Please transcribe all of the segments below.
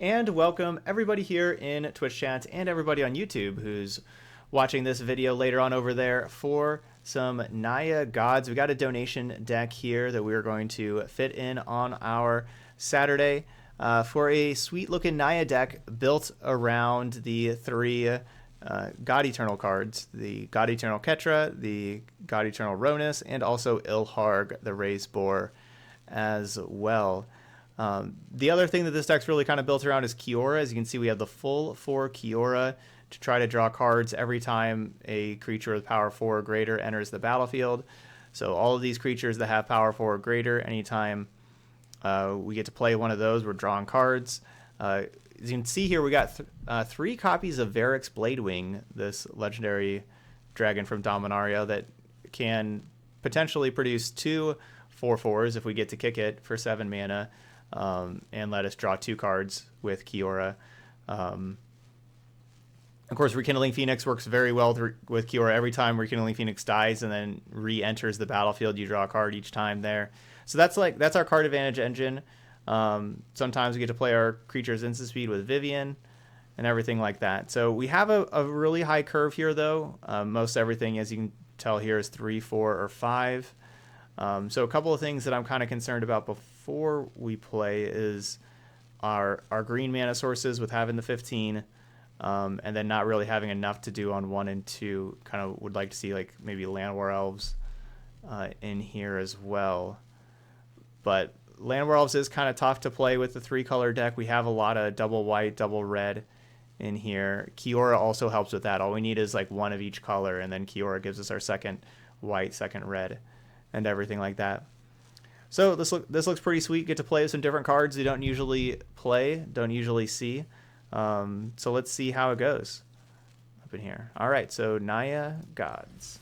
And welcome everybody here in Twitch chat and everybody on YouTube who's watching this video later on over there for some Naya Gods. We got a donation deck here that we're going to fit in on our Saturday for a sweet looking Naya deck built around the three God Eternal cards, the God Eternal Ketra, the God Eternal Ronus, and also Ilharg, the Raised Boar as well. The other thing that this deck's really kind of built around is Kiora. As you can see, we have the full 4 Kiora to try to draw cards every time a creature with power 4 or greater enters the battlefield. So all of these creatures that have power 4 or greater, anytime we get to play one of those, we're drawing cards. As you can see here, we got 3 copies of Varric's Bladewing, this legendary dragon from Dominaria that can potentially produce 2 4/4s if we get to kick it for 7 mana. And let us draw 2 cards with Kiora. Of course, Rekindling Phoenix works very well with Kiora. Every time Rekindling Phoenix dies and then re-enters the battlefield, you draw a card each time there. So that's our card advantage engine. Sometimes we get to play our creatures instant speed with Vivian and everything like that. So we have a really high curve here, though. Most everything, as you can tell here, is 3, 4, or 5. So a couple of things that I'm kind of concerned about before we play is our green mana sources with having the 15, and then not really having enough to do on 1 and 2. Kind of would like to see like maybe Land War Elves in here as well. But Land War Elves is kind of tough to play with the 3-color deck. We have a lot of double white, double red in here. Kiora also helps with that. All we need is like 1 of each color, and then Kiora gives us our second white, second red, and everything like that. So this looks pretty sweet. Get to play with some different cards you don't usually play, don't usually see. So let's see how it goes up in here. All right, so Naya Gods.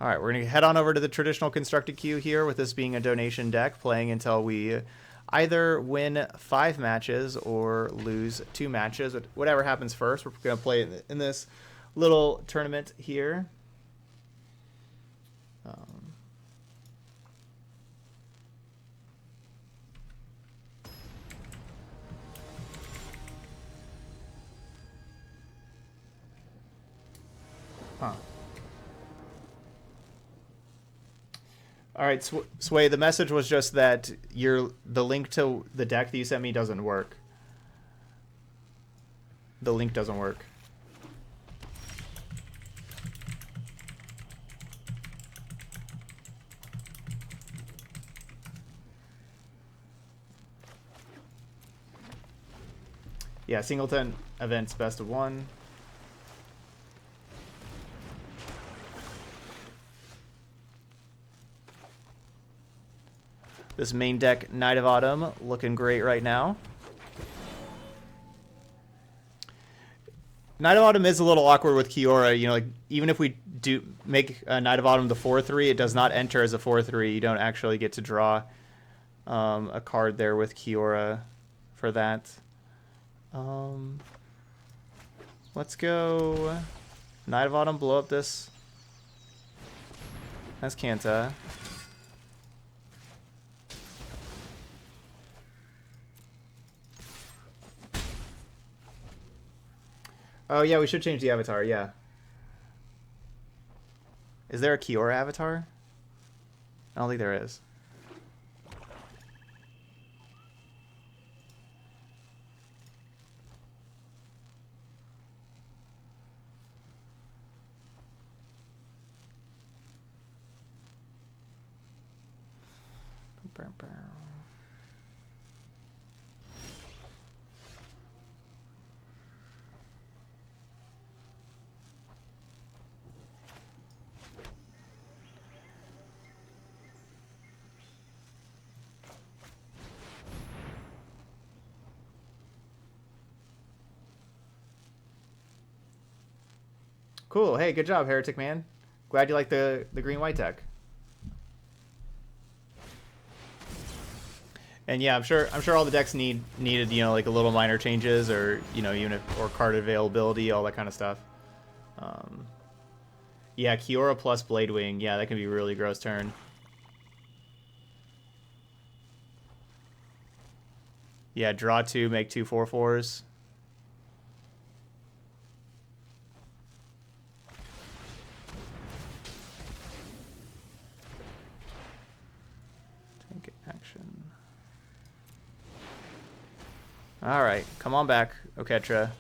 All right, we're going to head on over to the traditional constructed queue here, with this being a donation deck, playing until we either win 5 matches or lose 2 matches. Whatever happens first, we're going to play in this little tournament here. All right, Sway, the message was just that the link to the deck that you sent me doesn't work. The link doesn't work. Yeah, singleton events best of 1. This main deck, Knight of Autumn, looking great right now. Knight of Autumn is a little awkward with Kiora. You know, like even if we do make Knight of Autumn the 4/3, it does not enter as a 4/3. You don't actually get to draw a card there with Kiora for that. Let's go Knight of Autumn, blow up this. That's Kanta. Oh yeah, we should change the avatar, yeah. Is there a Kiora avatar? I don't think there is. Cool. Hey, good job, Heretic Man. Glad you like the green-white deck. And yeah, I'm sure all the decks needed, you know, like a little minor changes, or you know, even or card availability, all that kind of stuff. Yeah, Kiora plus Bladewing. Yeah, that can be a really gross turn. Yeah, draw 2, make 2 4/4s. Take action. Alright, come on back, Oketra.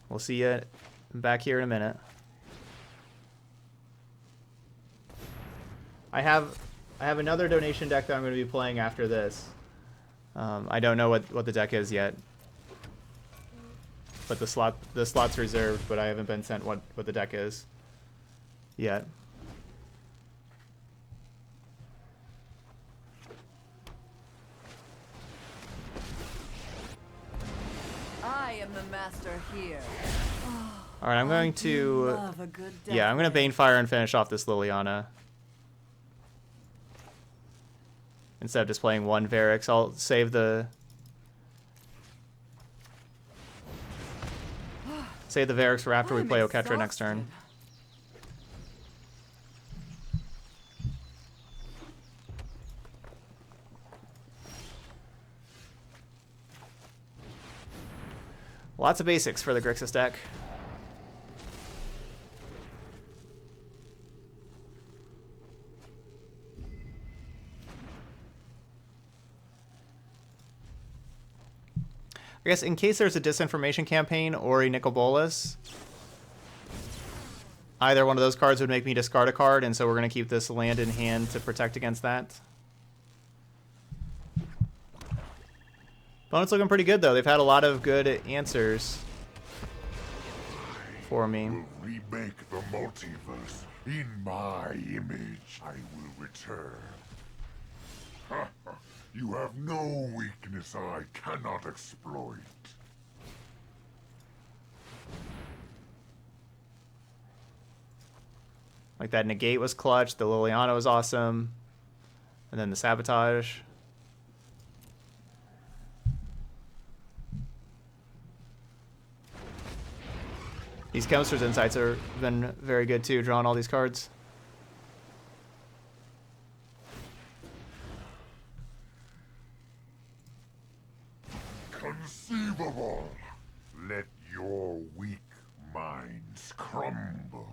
We'll see you back here in a minute. I have another donation deck that I'm going to be playing after this. I don't know what the deck is yet. But the slot's reserved, but I haven't been sent what the deck is yet. I am the master here. All right, I'm going to I'm going to Banefire and finish off this Liliana. Instead of just playing one Varix, I'll save the Varix for after we play Oketra next turn. Lots of basics for the Grixis deck. I guess in case there's a disinformation campaign or a Nicol Bolas, either one of those cards would make me discard a card, and so we're going to keep this land in hand to protect against that. Opponent's looking pretty good, though. They've had a lot of good answers for me. I will remake the multiverse in my image. I will return. You have no weakness I cannot exploit. Like that negate was clutch, the Liliana was awesome, and then the sabotage. These Chemist's Insights have been very good too, drawing all these cards. Conceivable. Let your weak minds crumble.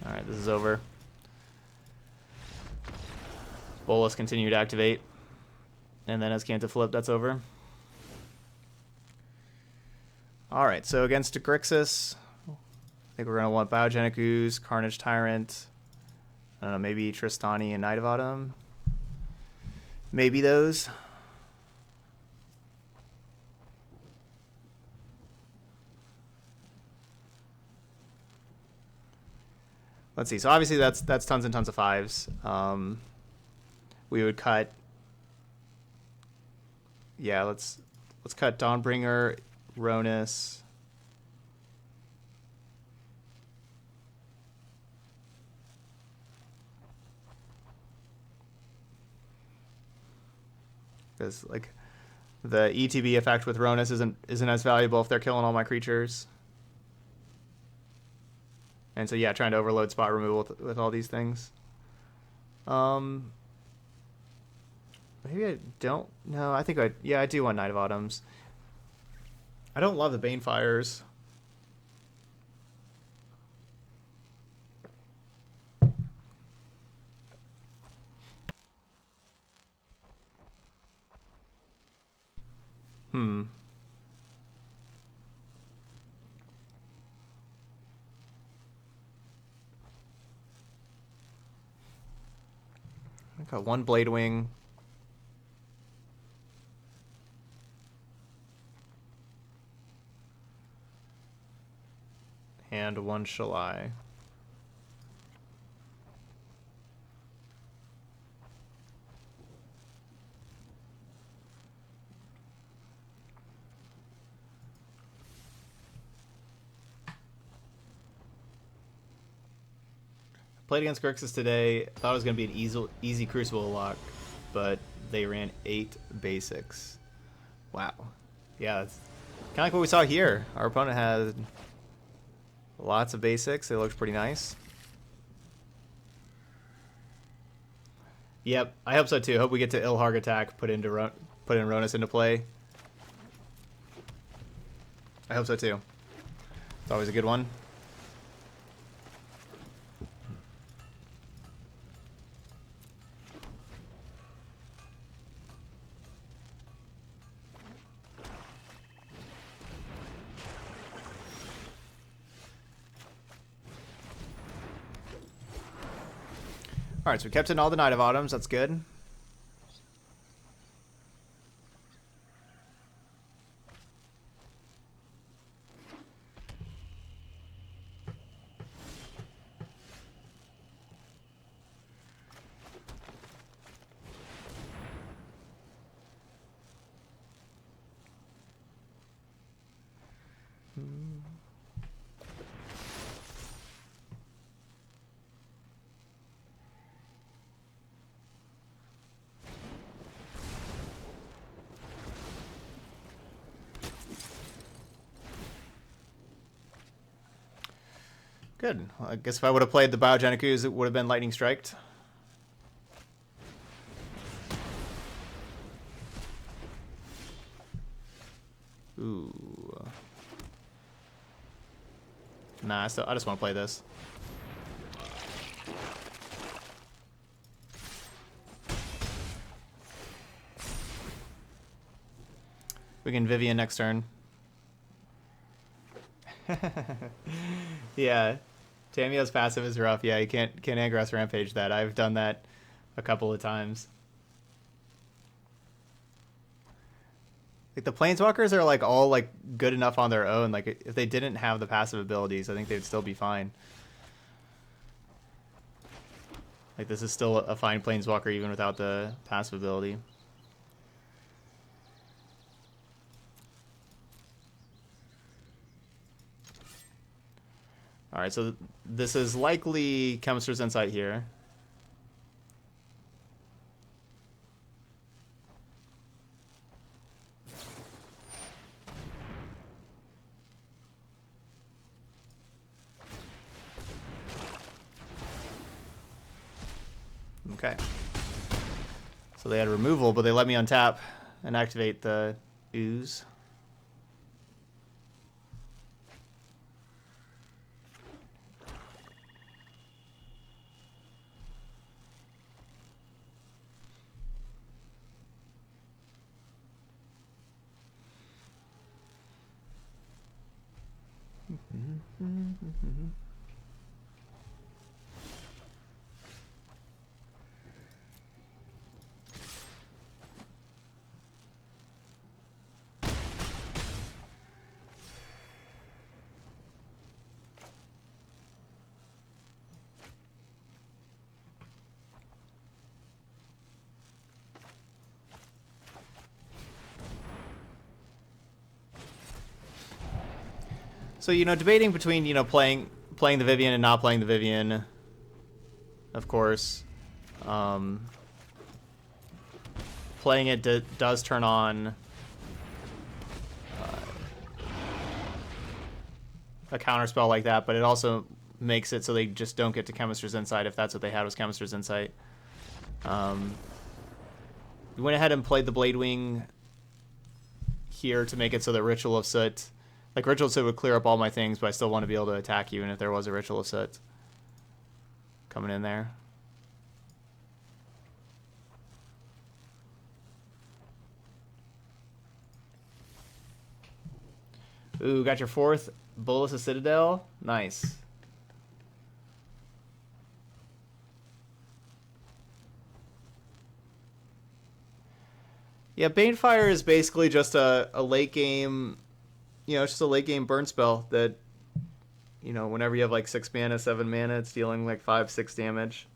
Alright, this is over. Bolas continue to activate. And then as Kanta flip, that's over. Alright, so against Grixis, I think we're going to want Biogenic Ooze, Carnage Tyrant, I don't know, maybe Tristani and Knight of Autumn. Maybe those. Let's see. So obviously that's tons and tons of 5s. We would cut. Yeah, let's cut Dawnbringer, Ronus. Because like the ETB effect with Ronus isn't as valuable if they're killing all my creatures. And so, yeah, trying to overload spot removal with all these things. Maybe I don't. No, I think I do want Knight of Autumns. I don't love the Banefires. I got one Bladewing. And one Shalai. played against Grixis today. Thought it was going to be an easy Crucible lock, but they ran 8 basics. Wow. Yeah, it's kind of like what we saw here. Our opponent had lots of basics. They looked pretty nice. Yep, I hope so too. Hope we get to Ilharg attack, put in Ronus into play. I hope so too. It's always a good one. Alright, so we kept in all the Night of Autumns. That's good. Good. Well, I guess if I would have played the Biogenic, it would have been Lightning Striked. Ooh. Nah, I just want to play this. We can Vivian next turn. Yeah. Tamiya's passive is rough. Yeah, you can't Aggress Rampage that. I've done that a couple of times. Like the Planeswalkers are like all like good enough on their own. Like if they didn't have the passive abilities, I think they'd still be fine. Like this is still a fine Planeswalker even without the passive ability. Alright, so this is likely Chemist's Insight here. Okay. So they had removal, but they let me untap and activate the ooze. So, you know, debating between, you know, playing the Vivian and not playing the Vivian, of course. Playing it does turn on a counterspell like that, but it also makes it so they just don't get to Chemist's Insight if that's what they had was Chemist's Insight. We went ahead and played the Bladewing here to make it so that Ritual of Soot... Like, Ritual of Soot would clear up all my things, but I still want to be able to attack you, even if there was a Ritual of Soot coming in there. Ooh, got your 4th Bolus of Citadel. Nice. Yeah, Banefire is basically just a late game... You know, it's just a late game burn spell that, you know, whenever you have like 6 mana, 7 mana, it's dealing like 5-6 damage.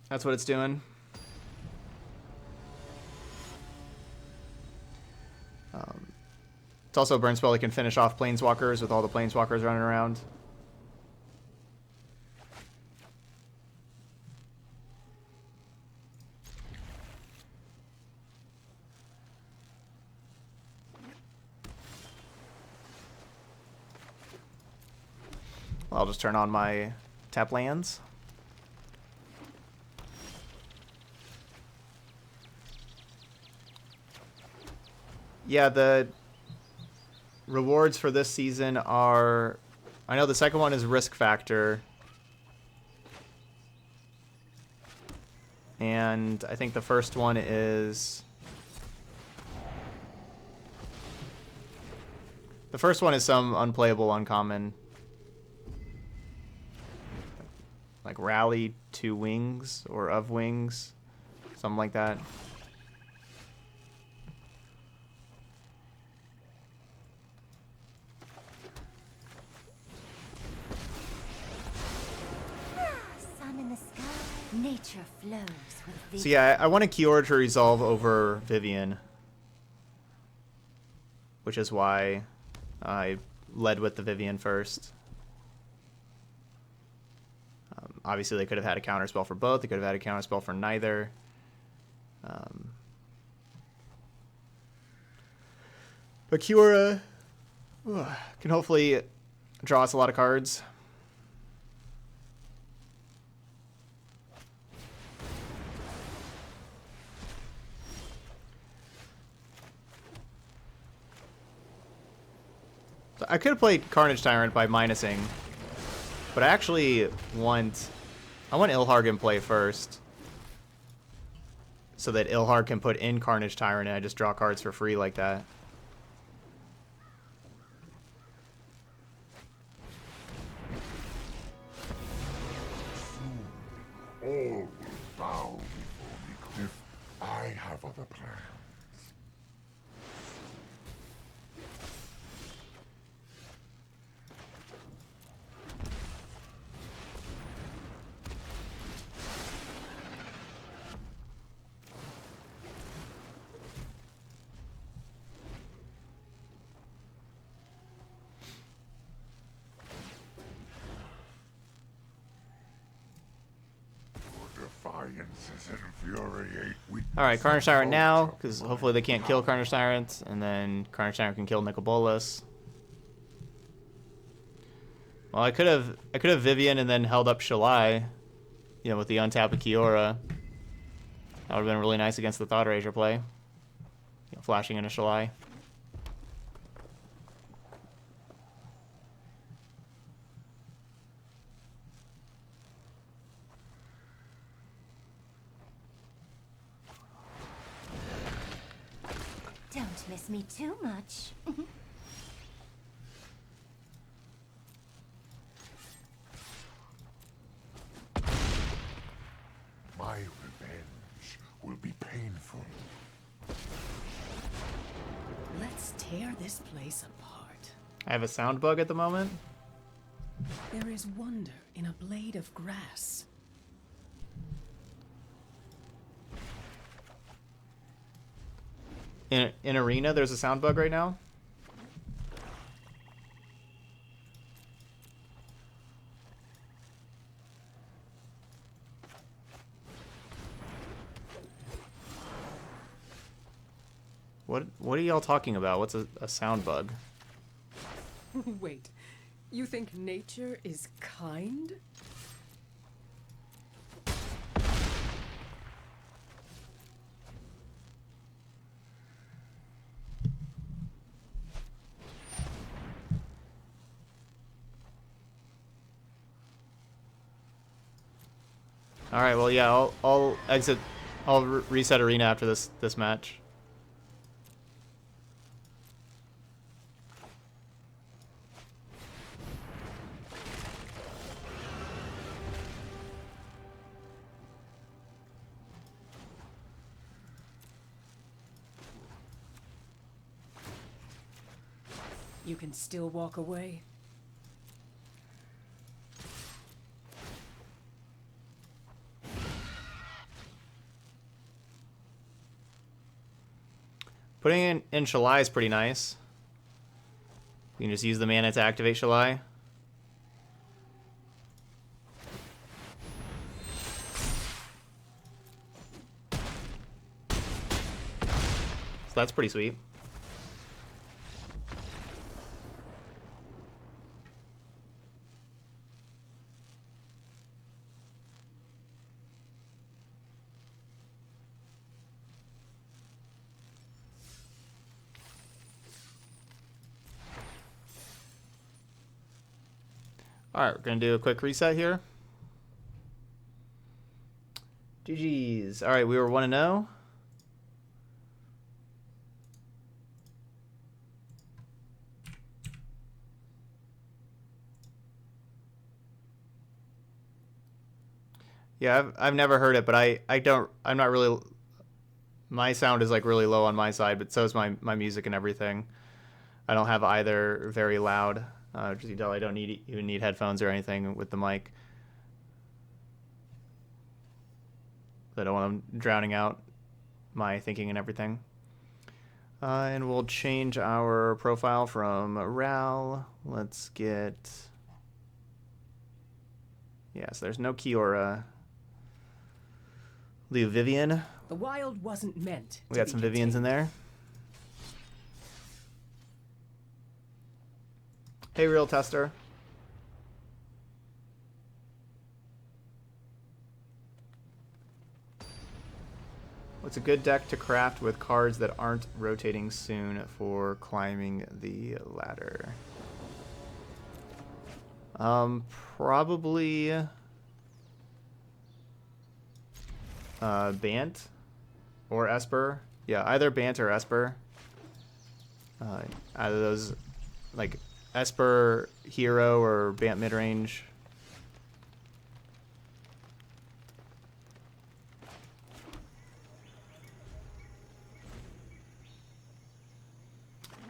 That's what it's doing. It's also a burn spell that can finish off planeswalkers with all the planeswalkers running around. I'll just turn on my tap lands. Yeah, the rewards for this season are... I know the second one is Risk Factor. And I think the first one is... The first one is some unplayable uncommon. Like Rally to Wings or of Wings. Something like that. Sun in the sky. Nature flows with Vivian. So yeah, I want a Kiora to resolve over Vivian. Which is why I led with the Vivian first. Obviously, they could have had a counterspell for both. They could have had a counterspell for neither. But Kiora can hopefully draw us a lot of cards. So I could have played Carnage Tyrant by minusing, but I actually want... I want Ilharg in play first, so that Ilharg can put in Carnage Tyrant and I just draw cards for free like that. All will bow before me if I have other plans. Defiances infuriate. Alright, Carnage Tyrant now, because hopefully they can't kill Carnage Tyrant, and then Carnage Tyrant can kill Nicol Bolas. Well, I could have Vivian and then held up Shalai, you know, with the untap of Kiora. That would have been really nice against the Thought Erasure play. You know, flashing into Shalai. Don't miss me too much. My revenge will be painful. Let's tear this place apart. I have a sound bug at the moment. There is wonder in a blade of grass. In Arena, there's a sound bug right now. What are y'all talking about? What's a sound bug? Wait, you think nature is kind? All right, well, yeah, I'll exit. I'll reset Arena after this match. You can still walk away. Putting in Shalai is pretty nice. We can just use the mana to activate Shalai. So that's pretty sweet. Alright, we're going to do a quick reset here. GG's. Alright, we were 1-0. Yeah, I've never heard it, but I'm not really, my sound is like really low on my side, but so is my music and everything. I don't have either very loud. Just you can tell I don't even need headphones or anything with the mic. I don't want them drowning out my thinking and everything. And we'll change our profile from Ral. Let's get... Yeah, so there's no Kiora. Leave Vivian. The wild wasn't meant. We got some Vivians in there. Hey, Real Tester. What's a good deck to craft with cards that aren't rotating soon for climbing the ladder? Probably Bant or Esper. Yeah, either Bant or Esper. Either of those, like Esper hero or Bant midrange.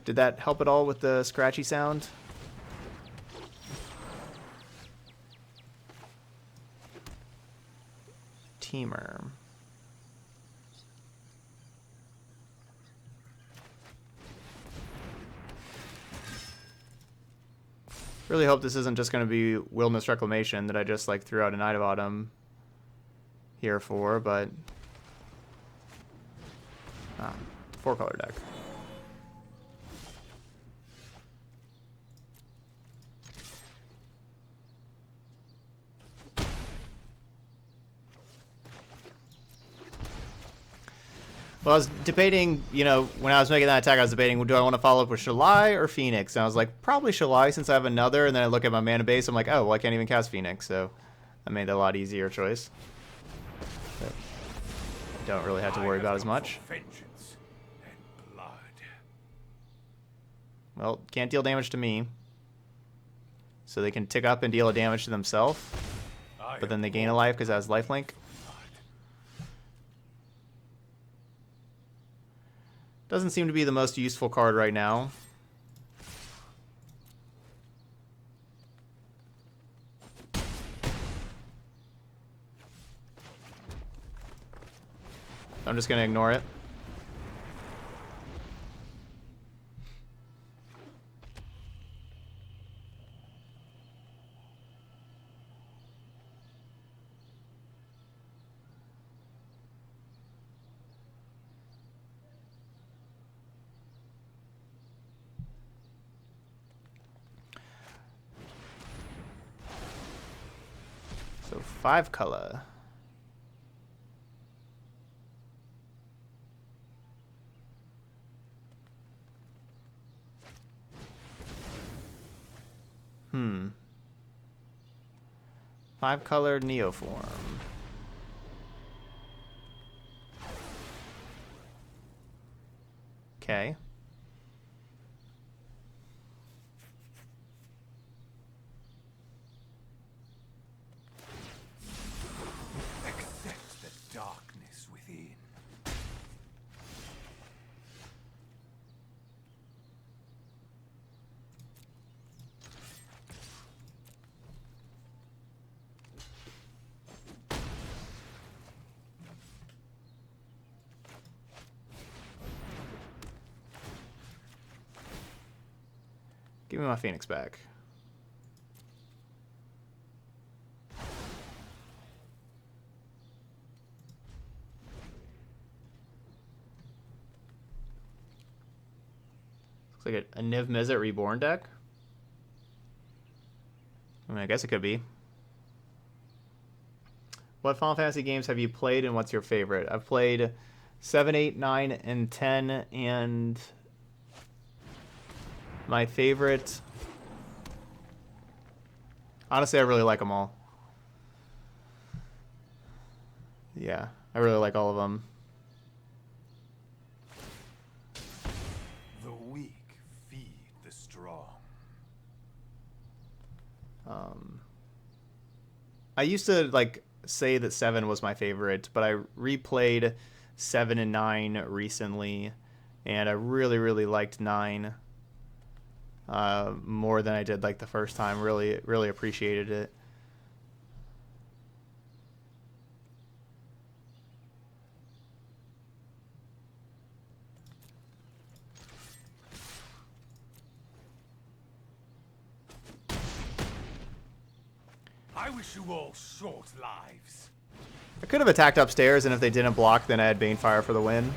Did that help at all with the scratchy sound? Teamer. Really hope this isn't just going to be Wilderness Reclamation that I just like threw out a Night of Autumn here for, but 4-color deck. Well, I was debating, you know, when I was making that attack, I was debating, do I want to follow up with Shalai or Phoenix? And I was like, probably Shalai since I have another. And then I look at my mana base, I'm like, oh, well, I can't even cast Phoenix. So I made that a lot easier choice. But don't really have to worry about as much. Vengeance and blood. Well, can't deal damage to me. So they can tick up and deal a damage to themselves. But then they gain a life because it has lifelink. Doesn't seem to be the most useful card right now. I'm just going to ignore it. So 5-color. Hmm. 5-colored Neoform. Okay. Accept the darkness within. Give me my Phoenix back. Looks like a Niv Mizzet Reborn deck. I mean, I guess it could be. What Final Fantasy games have you played and what's your favorite? I've played 7, 8, 9, and 10, and my favorite... Honestly, I really like them all. Yeah, I really like all of them. The weak feed the strong. I used to like say that 7 was my favorite, but I replayed 7 and 9 recently, and I really, really liked 9 more than I did like the first time. Really, really appreciated it. I wish you all short lives. I could have attacked upstairs, and if they didn't block, then I had Banefire for the win.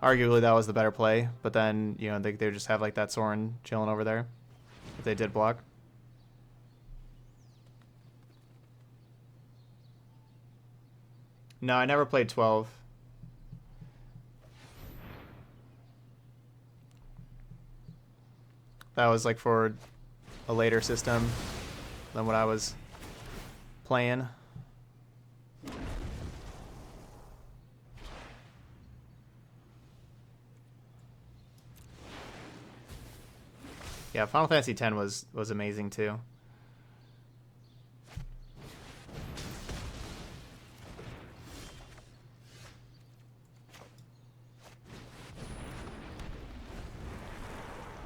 Arguably, that was the better play, but then, you know, they just have like that Soren chilling over there if they did block. No, I never played 12. That was like for a later system than what I was playing. Yeah, Final Fantasy X was amazing too.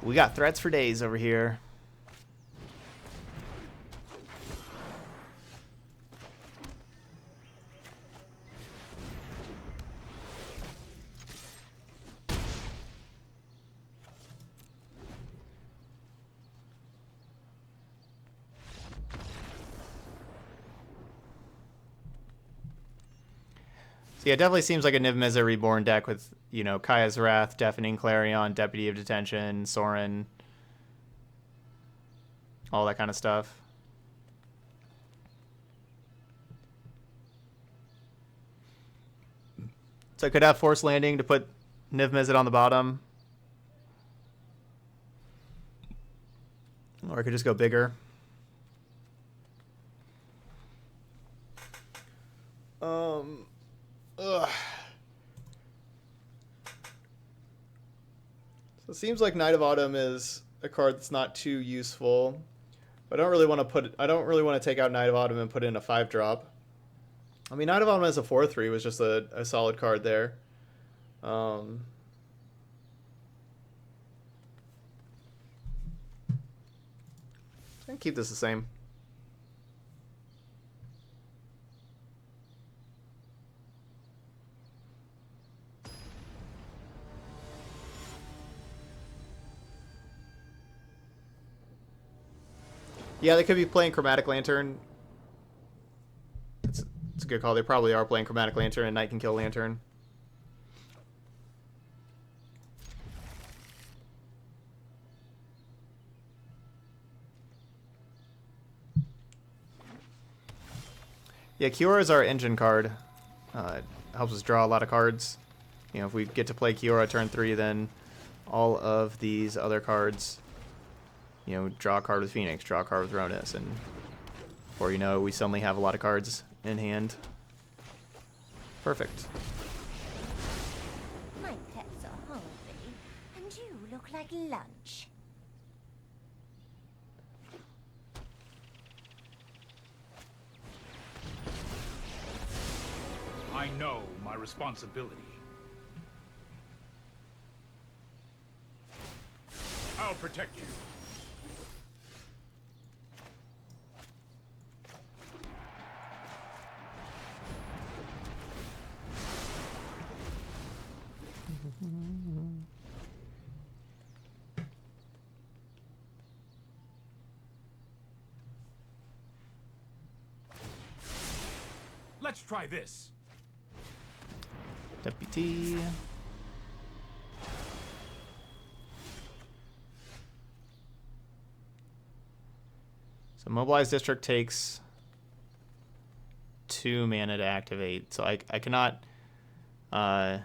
We got threats for days over here. So yeah, it definitely seems like a Niv Mizzet Reborn deck with, you know, Kaya's Wrath, Deafening Clarion, Deputy of Detention, Soren, all that kind of stuff. So I could have Force Landing to put Niv Mizzet on the bottom. Or I could just go bigger. Ugh. So it seems like Knight of Autumn is a card that's not too useful. But I don't really want to take out Knight of Autumn and put in a 5-drop. I mean, Knight of Autumn as a 4/3 was just a solid card there. I'm gonna keep this the same. Yeah, they could be playing Chromatic Lantern. It's a good call. They probably are playing Chromatic Lantern, and Night can kill Lantern. Yeah, Kiora is our engine card. It helps us draw a lot of cards. You know, if we get to play Kiora turn 3, then all of these other cards, you know, draw a card with Phoenix, draw a card with Ronus, and before you know it, we suddenly have a lot of cards in hand. Perfect. My pets are hungry, and you look like lunch. I know my responsibility. I'll protect you. Let's try this. Deputy. So Mobilized District takes 2 mana to activate. So I cannot... I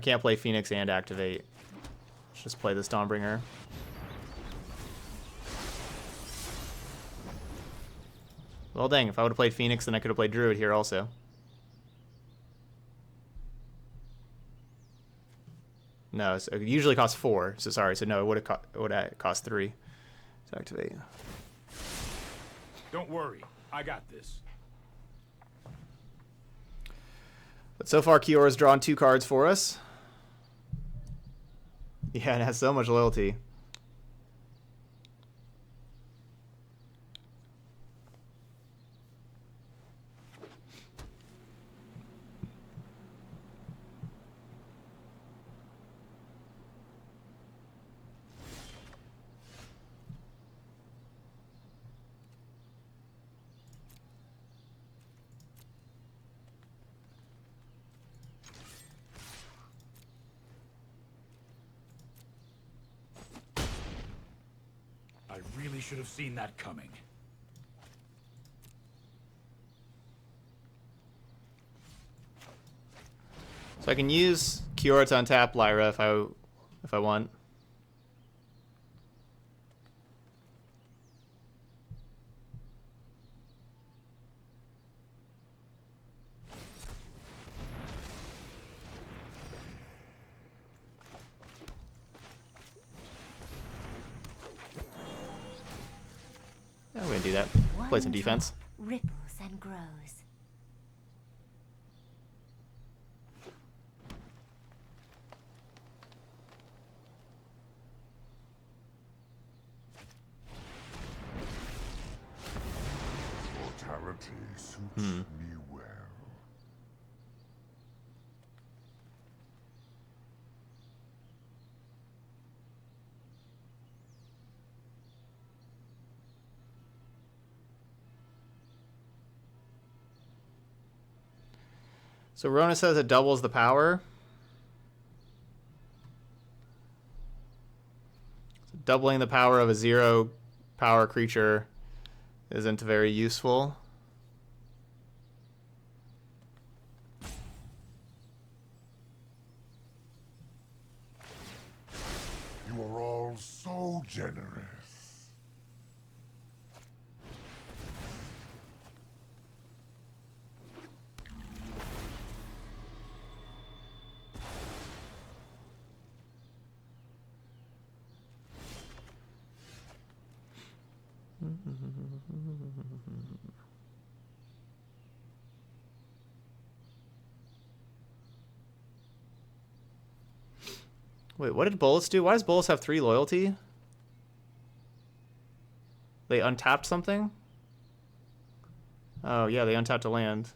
can't play Phoenix and activate. Let's just play this Dawnbringer. Well, dang, if I would have played Phoenix, then I could have played Druid here also. No, so it usually costs 4. So sorry, so no, it would have cost 3 to activate. Don't worry, I got this. But so far, Kiyora's drawn 2 cards for us. Yeah, it has so much loyalty. I really should have seen that coming. So I can use Kiora to untap Lyra if I want. Yeah, we're gonna do that. Play some One defense. drop ripples and grows. Mortality suits me well. So Rona says it doubles the power. So doubling the power of a 0 power creature isn't very useful. You are all so generous. Wait, what did Bolus do? Why does Bolus have 3 loyalty? They untapped something? Oh, yeah, they untapped a land.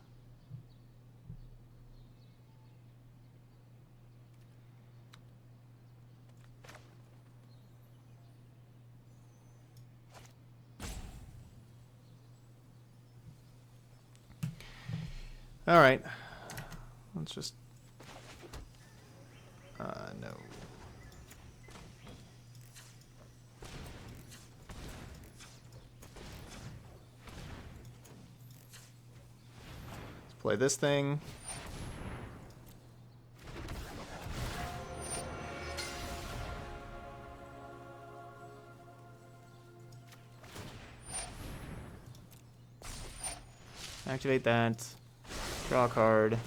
All right. Let's just... no. Let's play this thing. Activate that. Draw a card.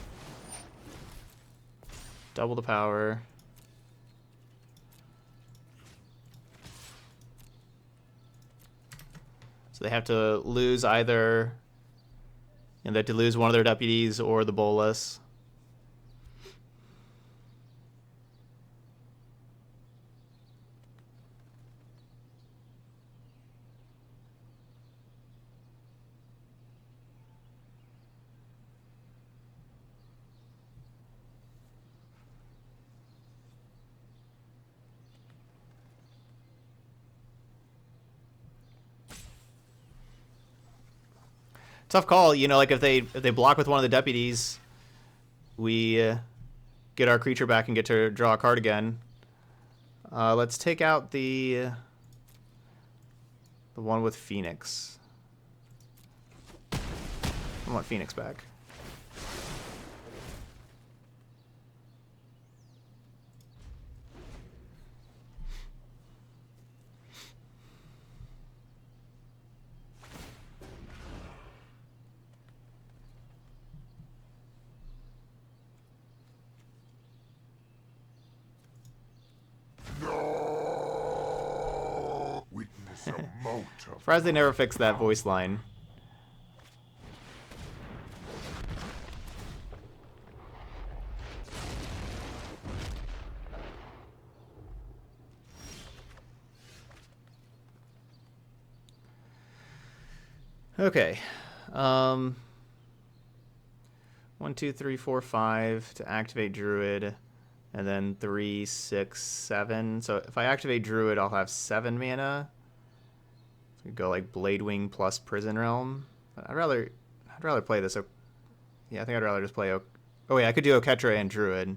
Double the power. So they have to lose either, and they have to lose one of their deputies or the bolus. tough call. You know, like if they block with one of the deputies, we get our creature back and get to draw a card again. Let's take out the one with Phoenix. I want Phoenix back. Witness a moat of Surprised they never fixed that voice line. Okay. 1, 2, 3, 4, 5 to activate Druid, and then 3, 6, 7. So if I activate Druid, I'll have 7 mana. So we go like Bladewing plus Prison Realm. I'd rather play this. Yeah, I think I'd rather just play. Oh yeah, I could do Oketra and Druid.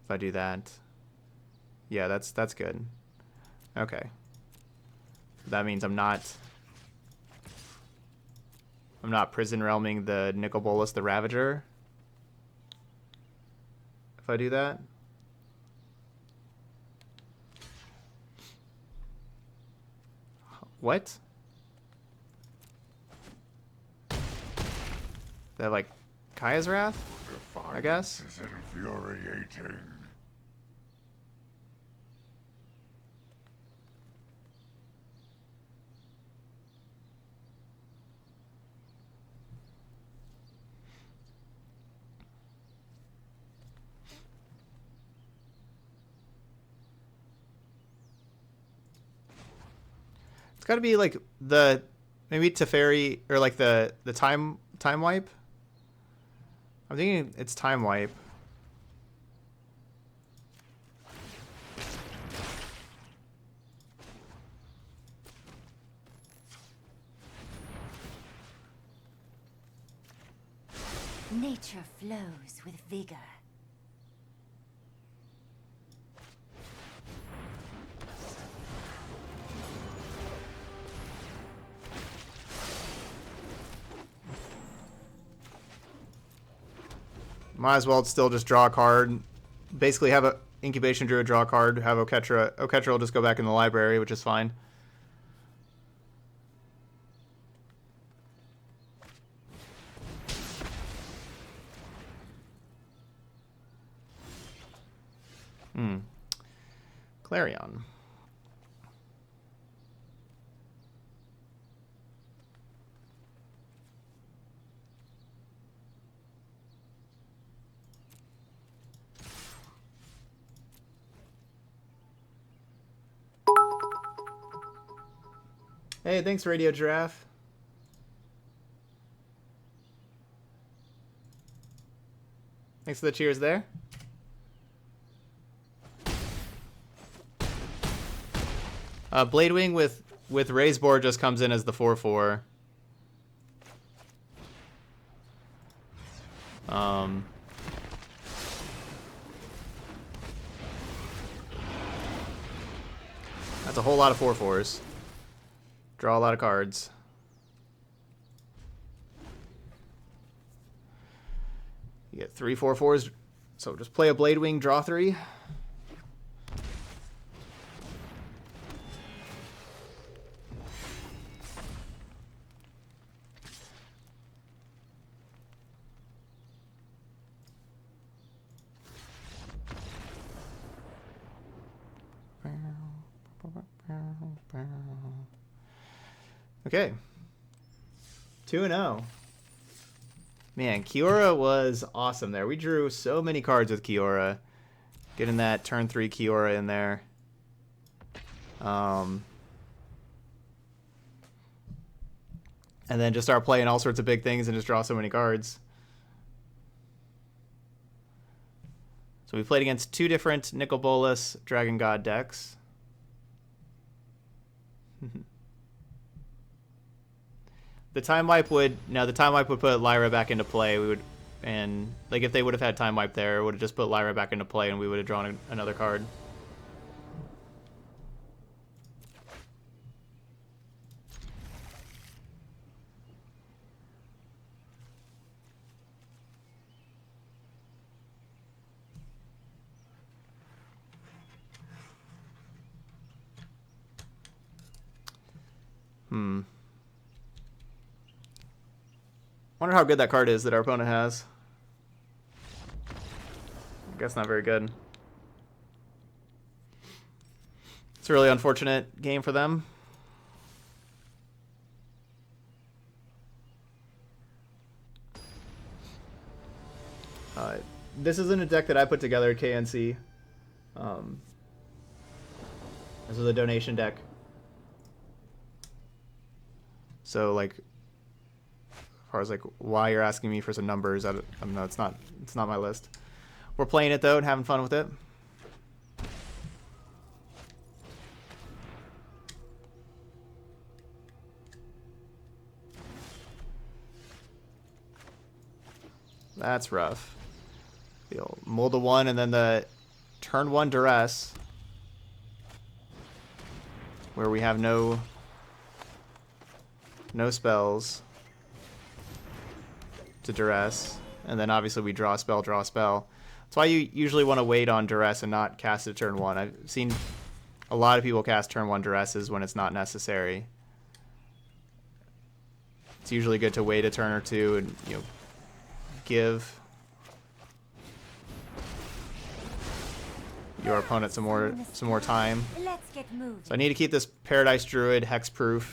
If I do that, yeah, that's good. Okay. That means I'm not Prison Realming the Nicol Bolas the Ravager. If I do that. What? That like Kaya's Wrath? I guess. Defiance is infuriating. It's got to be like maybe Teferi or like the time wipe. I'm thinking it's time wipe. Nature flows with vigor. Might as well still just draw a card. Basically have a Incubation Druid draw a card, have Oketra. Oketra will just go back in the library, which is fine. Clarion. Hey, thanks, Radio Giraffe. Thanks for the cheers there. Bladewing with Raise Board just comes in as the 4/4. That's a whole lot of 4/4s. Draw a lot of cards. You get 3 4/4s, so just play a Bladewing, draw 3. Okay. 2-0. Man, Kiora was awesome there. We drew so many cards with Kiora. Getting that turn 3 Kiora in there. And then just start playing all sorts of big things and just draw so many cards. So we played against 2 different Nicol Bolas Dragon God decks. The time wipe would put Lyra back into play. We would, and like if they would have had time wipe there, it would have just put Lyra back into play, and we would have drawn another card. Wonder how good that card is that our opponent has. I guess not very good. It's a really unfortunate game for them. This isn't a deck that I put together at KNC. This is a donation deck. So like, as far as like why you're asking me for some numbers, I don't know. It's not my list. We're playing it though and having fun with it. That's rough. The old mold of 1 and then the turn 1 duress, where we have no spells to duress, and then obviously we draw a spell. That's why you usually want to wait on duress and not cast it turn 1. I've seen a lot of people cast turn 1 duresses when it's not necessary. It's usually good to wait a turn or two and, you know, give your opponent some more time. Let's get moving. So I need to keep this Paradise Druid hexproof.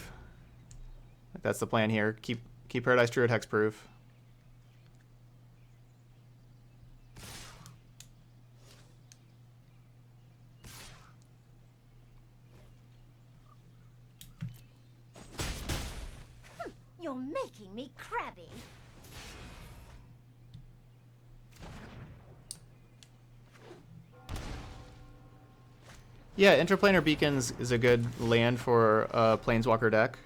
That's the plan here. Keep Paradise Druid hexproof. You're making me crabby. Yeah, Interplanar Beacons is a good land for a Planeswalker deck.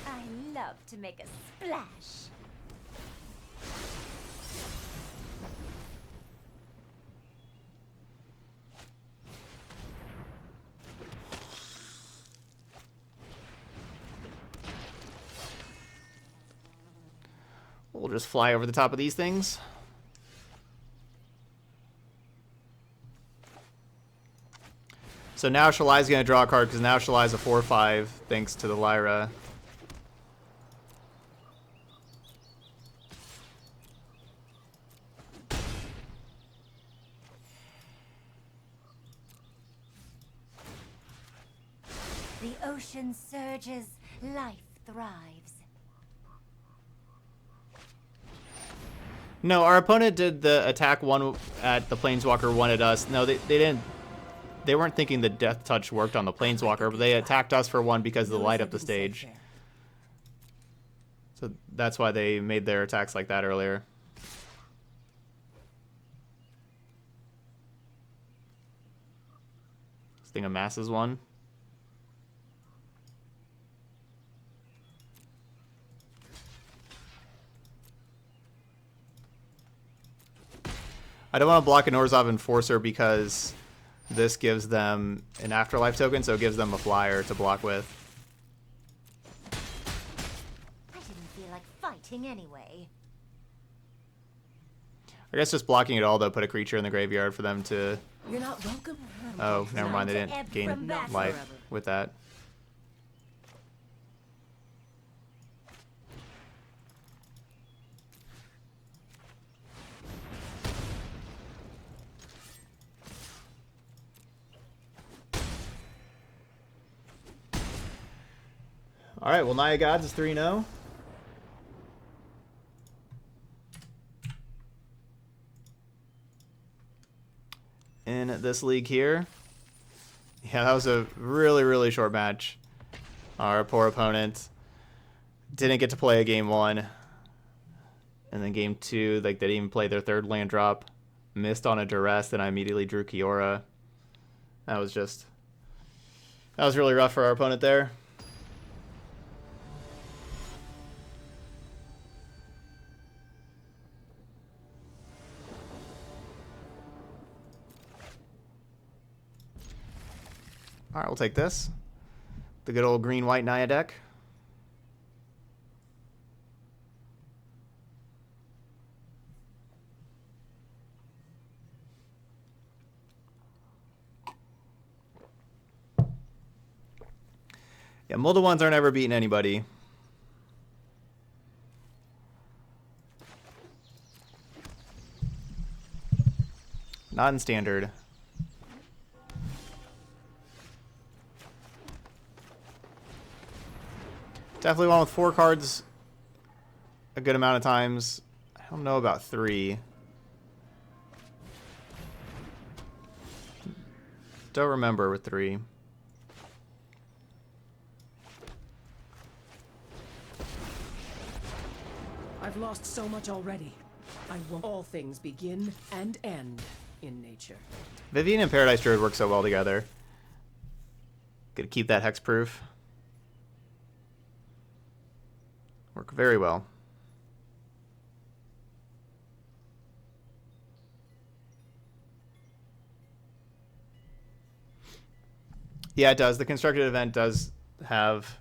I love to make a splash. We'll just fly over the top of these things. So now Shalai's going to draw a card because now Shalai's a 4/5 thanks to the Lyra. The ocean surges, life thrives. No, our opponent did the attack 1 at the Planeswalker, 1 at us. No, they didn't. They weren't thinking the Death Touch worked on the Planeswalker, but they attacked us for 1 because of the light up the stage. So that's why they made their attacks like that earlier. This thing amasses 1. I don't want to block an Orzhov Enforcer because this gives them an Afterlife token, so it gives them a flyer to block with. I didn't feel like fighting anyway. I guess just blocking it all, though, put a creature in the graveyard for them to... You're not welcome. Oh, never mind, they didn't gain life with that. All right, well, Naya Gods is 3-0. In this league here. Yeah, that was a really, really short match. Our poor opponent didn't get to play a game 1. And then game 2, like they didn't even play their third land drop. Missed on a duress, then I immediately drew Kiora. That was really rough for our opponent there. Alright, we'll take this. The good old green-white Naya deck. Yeah, Mulda ones aren't ever beating anybody. Not in standard. Definitely one with 4 cards a good amount of times. I don't know about 3. Don't remember with 3. I've lost so much already. I want all things begin and end in nature. Vivian and Paradise Druid work so well together. Gotta keep that hexproof. Work very well. Yeah, it does. The constructed event does have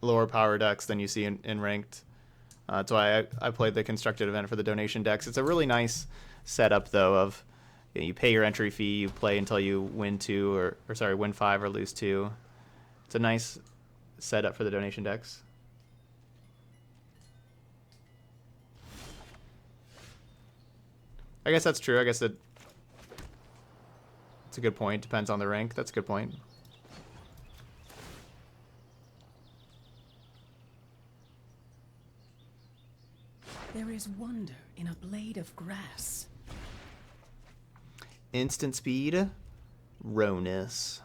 lower power decks than you see in ranked. That's why I played the constructed event for the donation decks. It's a really nice setup, though, of you pay your entry fee, you play until you win 2, or sorry, win 5 or lose 2. It's a nice setup for the donation decks. I guess that's true. I guess it's a good point. Depends on the rank. That's a good point. There is wonder in a blade of grass. Instant speed, Ronus.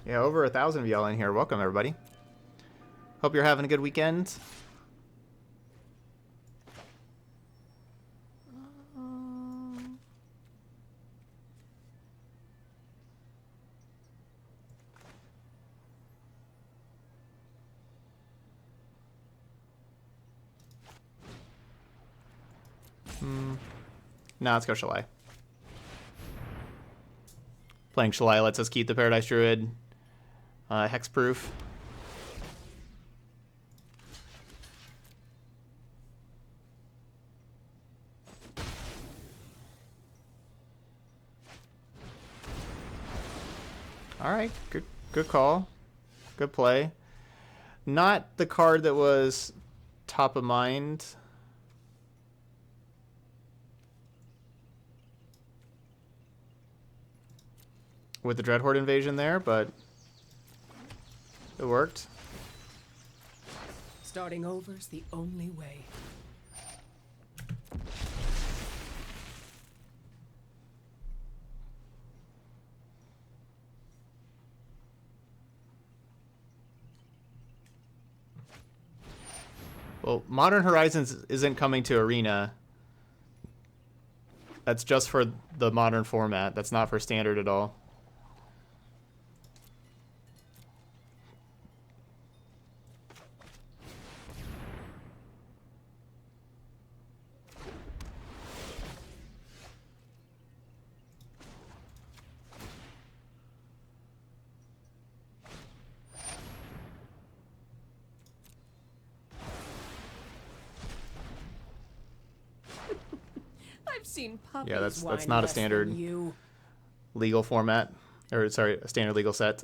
Yeah, over 1,000 of y'all in here. Welcome, everybody. Hope you're having a good weekend. No, let's go Shalai. Playing Shalai lets us keep the Paradise Druid hexproof. All right, good call. Good play. Not the card that was top of mind. With the Dreadhorde invasion there, but it worked. Starting over's the only way. Well, Modern Horizons isn't coming to Arena. That's just for the Modern format. That's not for Standard at all. I've seen puppies. Yeah, that's whine not a less than standard you. legal format, or sorry, a standard legal set.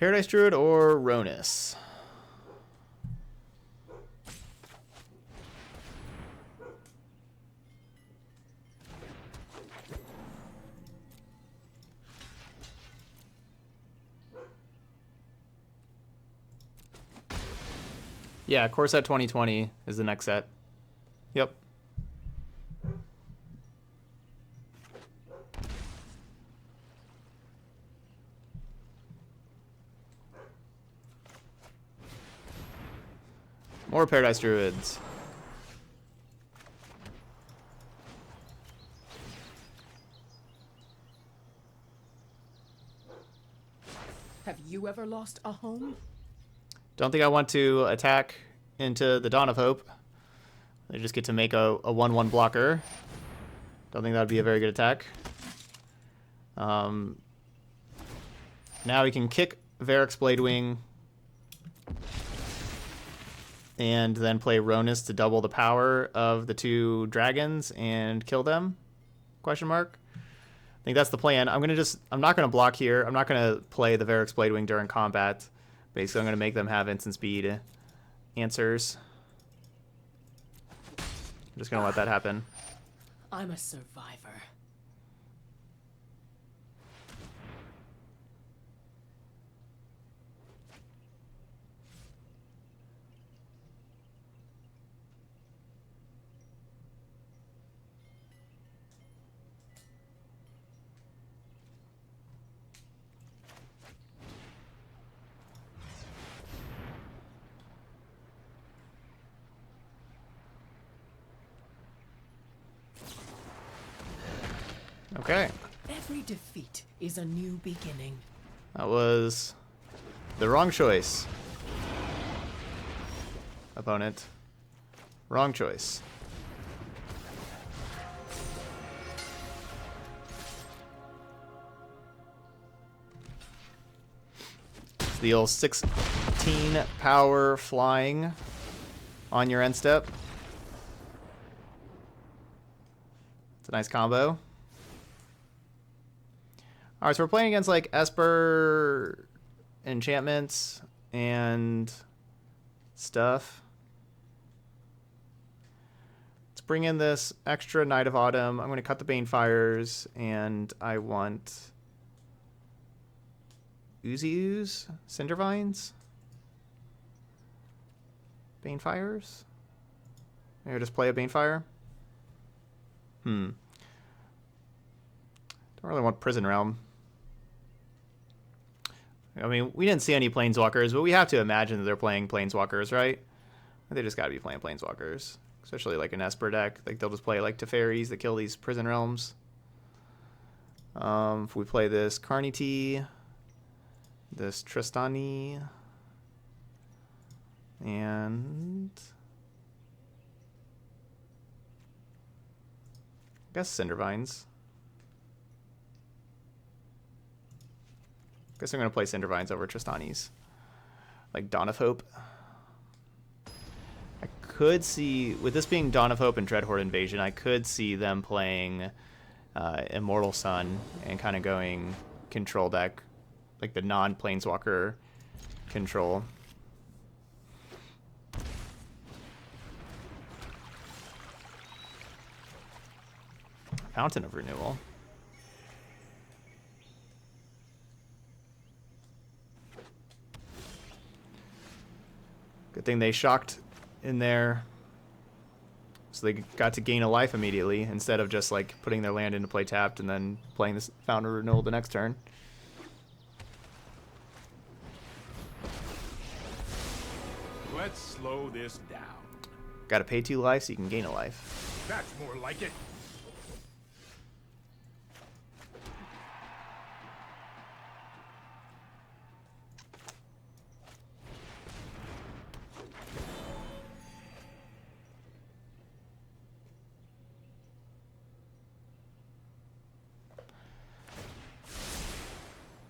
Paradise Druid or Ronus? Yeah, core set 2020 is the next set. Yep. More Paradise Druids. Have you ever lost a home? Don't think I want to attack into the Dawn of Hope. They just get to make a 1/1 blocker. Don't think that would be a very good attack. Now we can kick Varric's Bladewing and then play Ronus to double the power of the two dragons and kill them? Question mark. I think that's the plan. I'm not gonna block here. I'm not gonna play the Varric's Bladewing during combat. Basically, I'm gonna make them have instant speed answers. I'm just gonna let that happen. I'm a survivor. Okay. Every defeat is a new beginning. That was the wrong choice. Opponent. Wrong choice. It's the old 16 power flying on your end step. It's a nice combo. Alright, so we're playing against like Esper enchantments and stuff. Let's bring in this extra Knight of Autumn. I'm going to cut the Banefires, and I want Ooze, Cindervines, Banefires. Maybe I'll just play a Banefire. Don't really want Prison Realm. I mean, we didn't see any Planeswalkers, but we have to imagine that they're playing Planeswalkers, right? They just got to be playing Planeswalkers. Especially like an Esper deck. Like they'll just play like Teferis that kill these Prison Realms. If we play this Carnity, this Tristani, and I guess Cindervines. Guess I'm going to play Cindervines over Tristanis. Like Dawn of Hope. I could see, with this being Dawn of Hope and Dreadhorde Invasion, I could see them playing Immortal Sun and kind of going control deck. Like the non-Planeswalker control. Fountain of Renewal. Good thing they shocked in there, so they got to gain a life immediately instead of just like putting their land into play tapped and then playing this Fountain of Renewal the next turn. Let's slow this down. Got to pay 2 life so you can gain a life. That's more like it.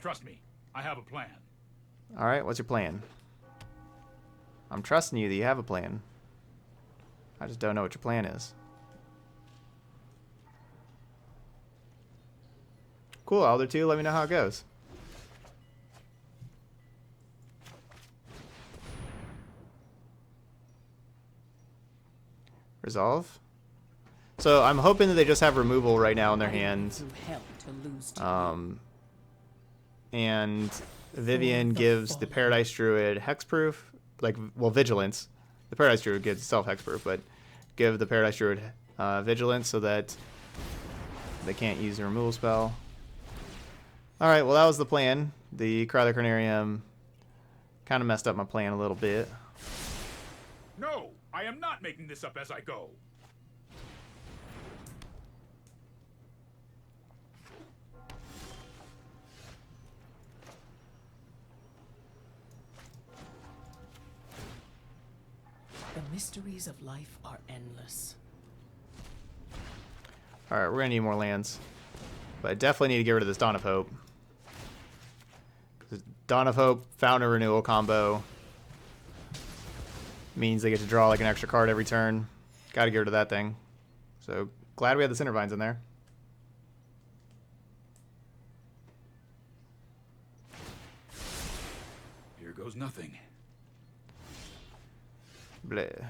Trust me, I have a plan. All right, what's your plan? I'm trusting you that you have a plan. I just don't know what your plan is. Cool, Elder 2, let me know how it goes. Resolve. So I'm hoping that they just have removal right now in their I went hand. through hell to lose to you. And Vivian gives the Paradise Druid hexproof, like, well, vigilance. The Paradise Druid gives itself hexproof, but give the Paradise Druid vigilance so that they can't use the removal spell. Alright, well, that was the plan. The Cryother Carnarium kind of messed up my plan a little bit. No, I am not making this up as I go. The mysteries of life are endless. Alright, we're going to need more lands. But I definitely need to get rid of this Dawn of Hope. Because Dawn of Hope, Fountain of Renewal combo means they get to draw like an extra card every turn. Got to get rid of that thing. So glad we had the Cindervines in there. Here goes nothing. Bleh.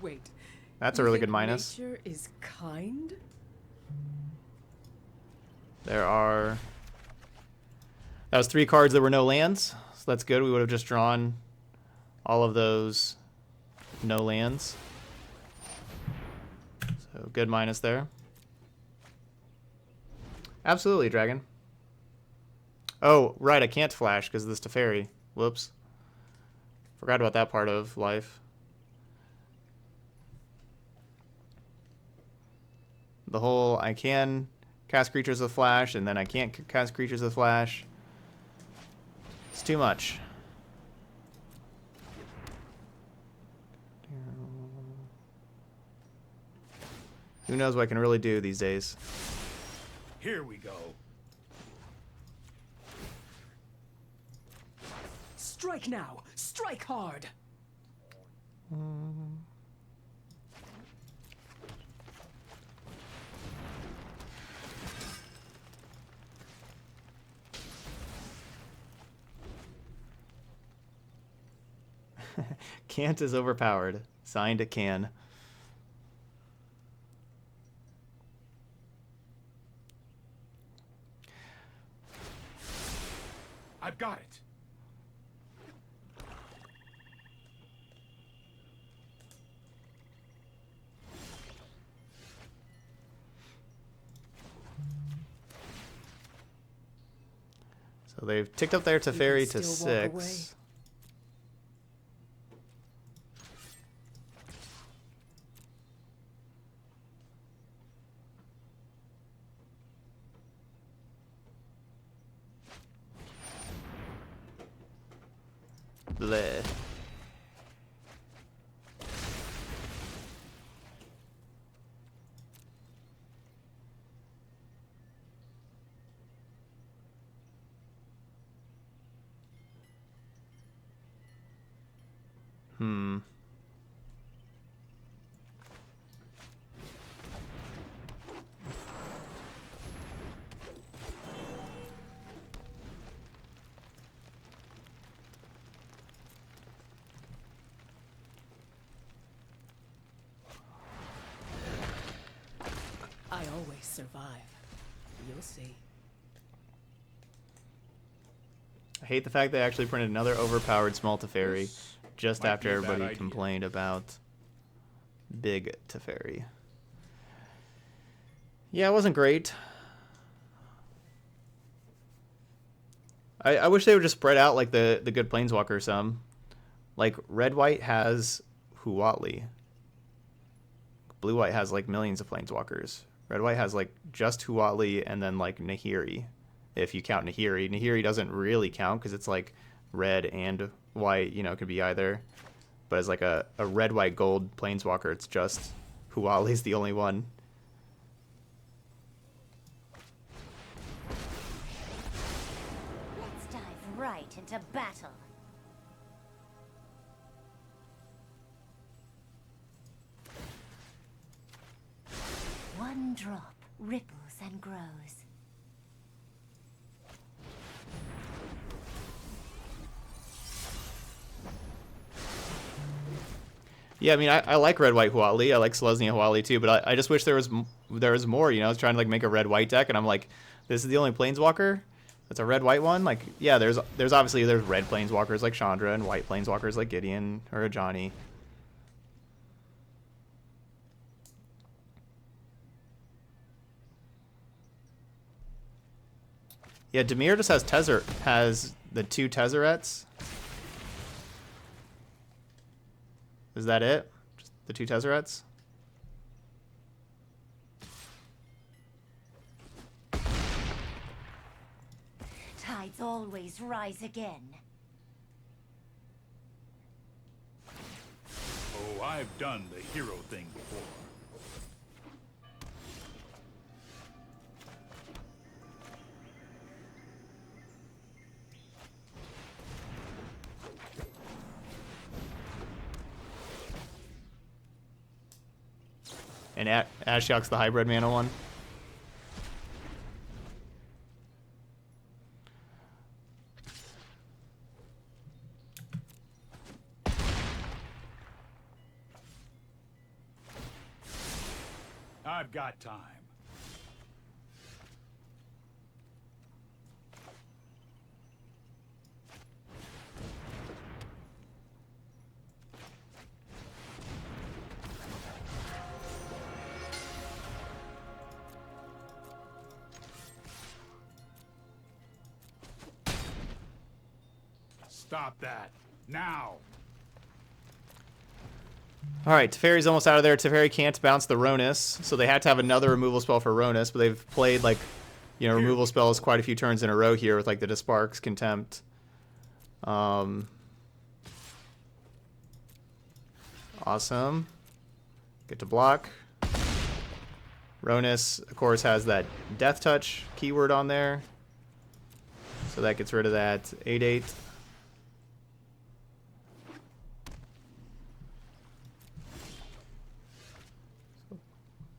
Wait. That's a you really think good minus. Nature is kind? There are... That was 3 cards that were no lands. So that's good. We would have just drawn all of those no lands. So good minus there. Absolutely, Dragon. Oh, right, I can't flash because of this Teferi. Whoops. Forgot about that part of life. The whole I can cast creatures with flash and then I can't cast creatures with flash. It's too much. Who knows what I can really do these days. Here we go. Strike now! Strike hard! Can't is overpowered. Signed a can. I've got it. So they've ticked up their Teferi to still walk away. 6. Bleh. Hmm. I always survive. You'll see. I hate the fact they actually printed another overpowered small Teferi This just might after be a bad everybody idea. complained about big Teferi. Yeah, it wasn't great. I wish they would just spread out like the good Planeswalker some. Like Red-White has Huatli. Blue-White has like millions of Planeswalkers. Red-White has like just Huatli and then like Nahiri. If you count Nahiri. Nahiri doesn't really count because it's like red and white, you know, it could be either. But as like a red, white, gold Planeswalker, it's just Huatli's the only one. Let's dive right into battle. One drop ripples and grows. Yeah, I mean, I like red-white Huali. I like Selesnya Huali too, but I just wish there was more. You know, I was trying to like make a red-white deck, and I'm like, this is the only Planeswalker that's a red-white one. Like, yeah, there's obviously there's red Planeswalkers like Chandra and white Planeswalkers like Gideon or Ajani. Yeah, Dimir just has the 2 Tezzerets. Is that it? Just the 2 Tezzerets? Tides always rise again. Oh, I've done the hero thing before. And Ashiok's the hybrid mana one. I've got time. Stop that. Now! Alright, Teferi's almost out of there. Teferi can't bounce the Ronus, so they had to have another removal spell for Ronus, but they've played, like, you know, removal spells quite a few turns in a row here with, like, the Disparks, Contempt. Awesome. Get to block. Ronus, of course, has that Death Touch keyword on there, so that gets rid of that 8/8.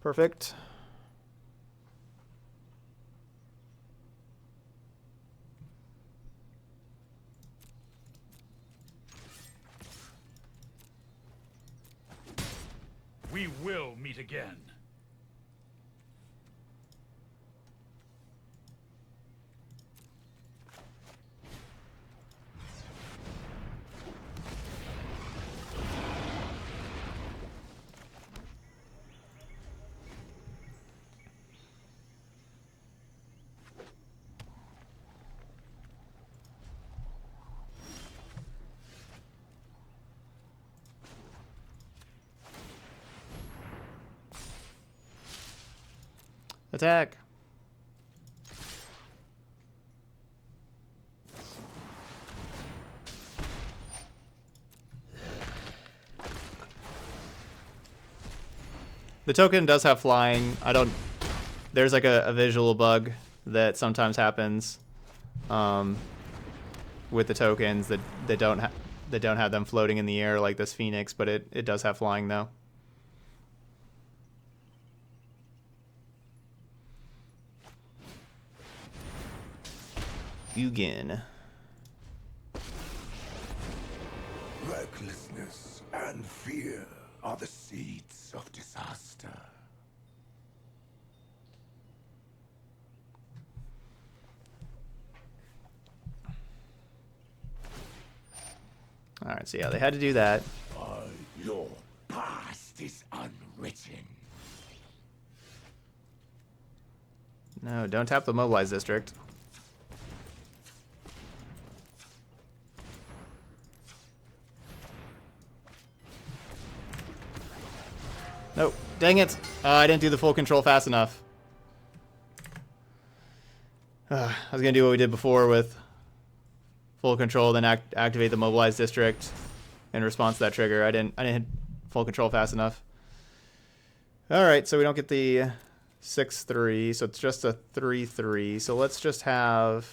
Perfect. We will meet again. Attack. The token does have flying. There's like a visual bug that sometimes happens with the tokens that don't have them floating in the air like this Phoenix, but it does have flying though. Ugin. Recklessness and fear are the seeds of disaster. Alright, so yeah, they had to do that. Your past is unwritten. No, don't tap the Mobilize District. Nope. Dang it. I didn't do the full control fast enough. I was going to do what we did before with full control, then activate the Mobilize District in response to that trigger. I didn't hit full control fast enough. Alright, so we don't get the 6/3, so it's just a 3/3. So let's just have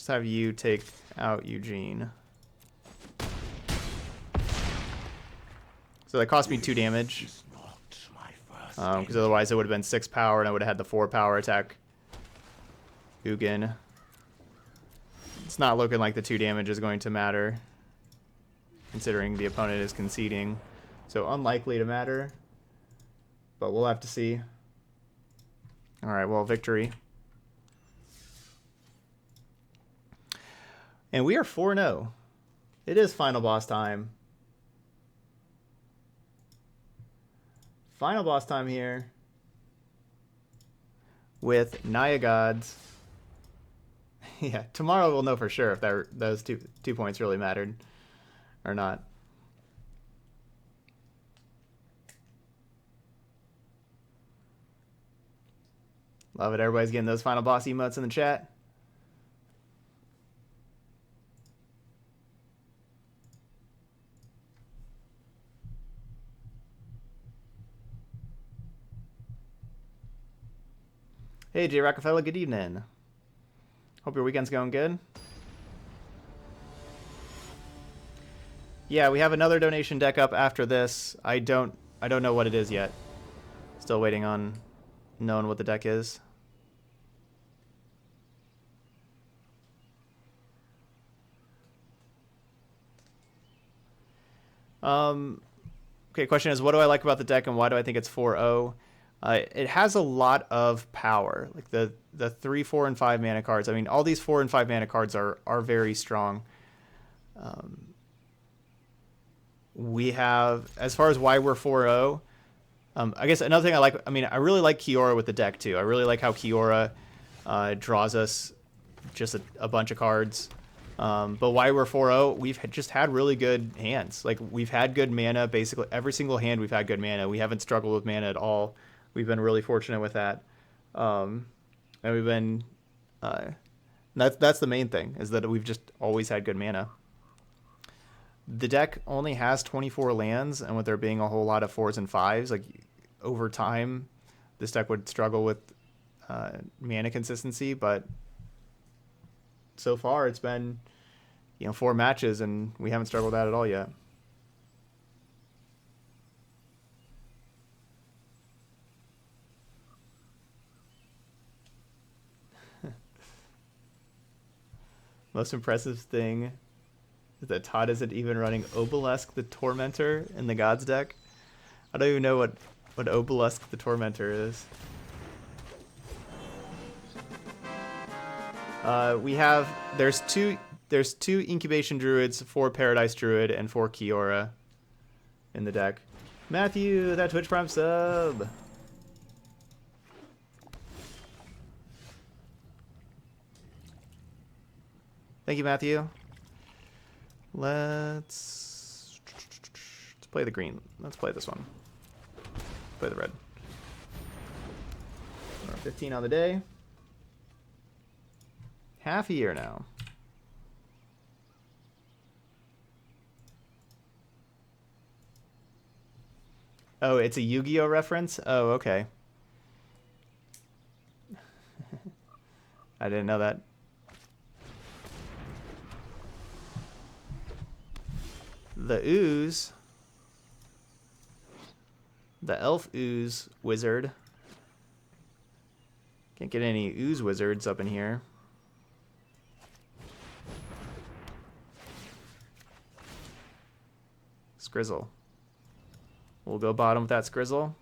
you take out Eugene. So that cost me 2 damage. Because otherwise it would have been 6 power and I would have had the 4 power attack Ugin. It's not looking like the 2 damage is going to matter considering the opponent is conceding. So unlikely to matter, but we'll have to see. All right, well, victory. And we are 4-0. It is final boss time. Final boss time here with Naya Gods. Yeah, tomorrow we'll know for sure if those two points really mattered or not. Love it. Everybody's getting those final boss emotes in the chat. Hey, Jay Rockefeller, good evening. Hope your weekend's going good. Yeah, we have another donation deck up after this. I don't know what it is yet. Still waiting on knowing what the deck is. Okay, question is, what do I like about the deck and why do I think it's 4-0? It has a lot of power. Like the 3, 4, and 5 mana cards. I mean, all these 4 and 5 mana cards are very strong. We have, as far as why we're 4-0, I guess another thing I like, I mean, I really like Kiora with the deck too. I really like how Kiora draws us just a bunch of cards. But why we're 4-0, we've just had really good hands. Like, we've had good mana. Basically, every single hand we've had good mana. We haven't struggled with mana at all. We've been really fortunate with that. And we've been... that's the main thing, is that we've just always had good mana. The deck only has 24 lands, and with there being a whole lot of 4s and 5s, like, over time, this deck would struggle with mana consistency, but so far it's been, 4 matches, and we haven't struggled with that at all yet. Most impressive thing is that Todd isn't even running Obelisk the Tormentor in the Gods deck. I don't even know what Obelisk the Tormentor is. There's two Incubation Druids, 4 Paradise Druid, and 4 Kiora in the deck. Matthew, that Twitch Prime sub. Thank you, Matthew. Let's play the green. Let's play this one. Play the red. 15 on the day. Half a year now. Oh, it's a Yu-Gi-Oh reference? Oh, okay. I didn't know that. The Ooze. The Elf Ooze Wizard. Can't get any Ooze Wizards up in here. Skrizzle. We'll go bottom with that Skrizzle.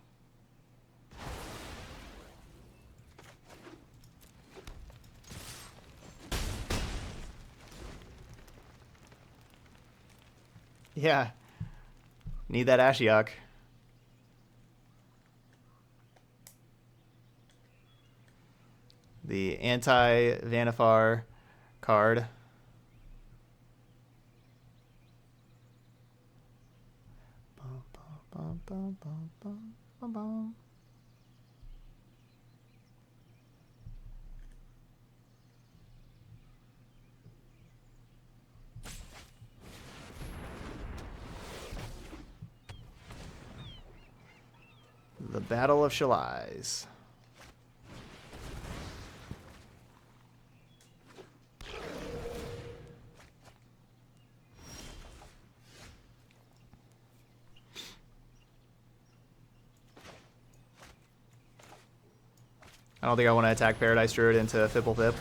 Yeah. Need that Ashiok. The anti-Vanifar card. The Battle of Shalais. I don't think I want to attack Paradise Druid into Fipple Pip.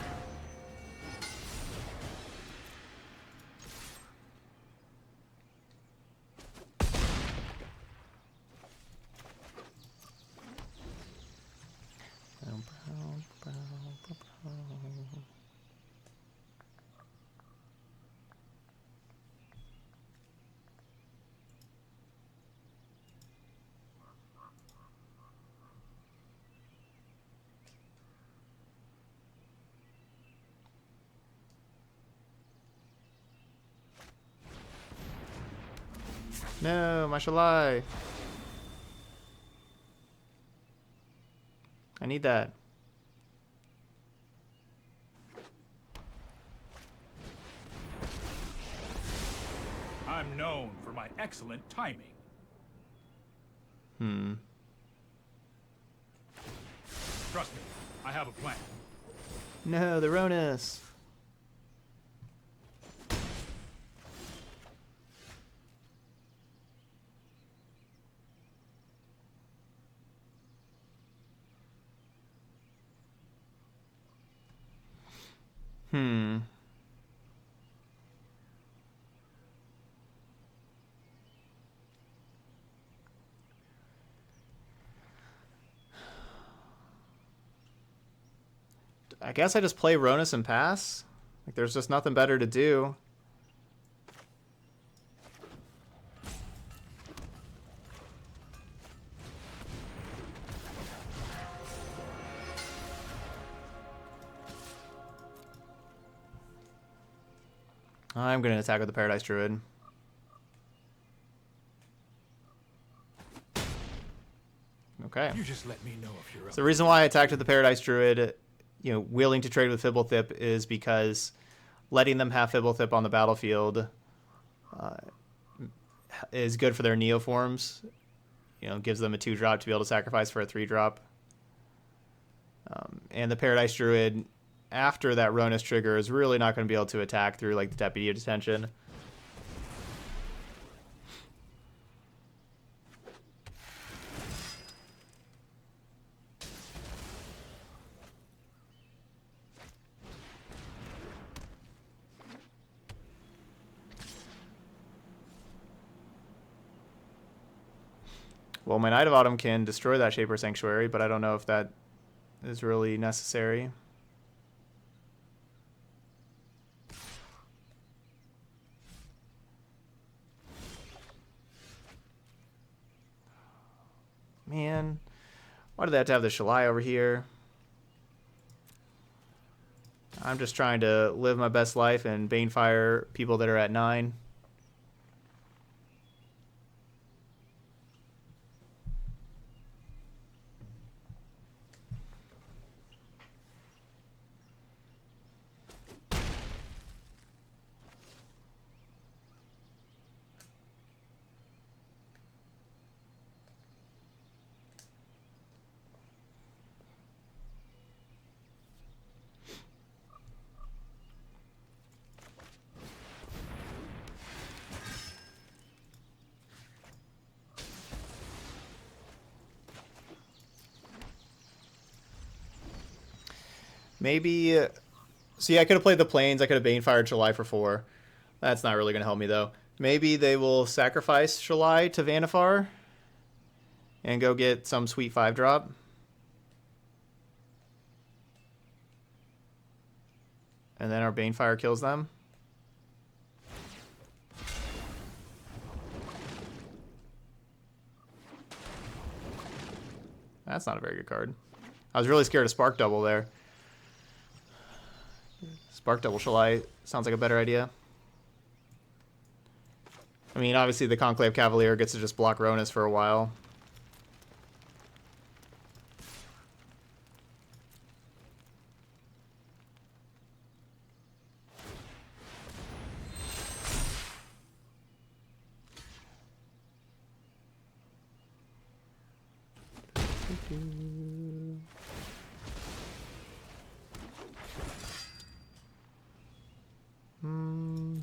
No, my Shalai. I need that. I'm known for my excellent timing. Trust me, I have a plan. No, the Ronus. I guess I just play Ronus and pass. Like, there's just nothing better to do. I'm going to attack with the Paradise Druid. Okay. You just let me know if you're up. So the reason why I attacked with the Paradise Druid, willing to trade with Fibblethip, is because letting them have Fibblethip on the battlefield is good for their Neoforms. Gives them a 2-drop to be able to sacrifice for a 3-drop. And the Paradise Druid, after that Ronus trigger, is really not going to be able to attack through like the Deputy of Detention. Well, my Knight of Autumn can destroy that Shaper Sanctuary, but I don't know if that is really necessary. Man, why do they have to have the Shalai over here? I'm just trying to live my best life and Banefire people that are at 9. Maybe... see, I could have played the Plains. I could have Banefired Shalai for 4. That's not really going to help me, though. Maybe they will sacrifice Shalai to Vanifar and go get some sweet 5-drop. And then our Banefire kills them. That's not a very good card. I was really scared of Spark Double there. Spark Double Shalai sounds like a better idea. I mean, obviously the Conclave Cavalier gets to just block Ronus for a while.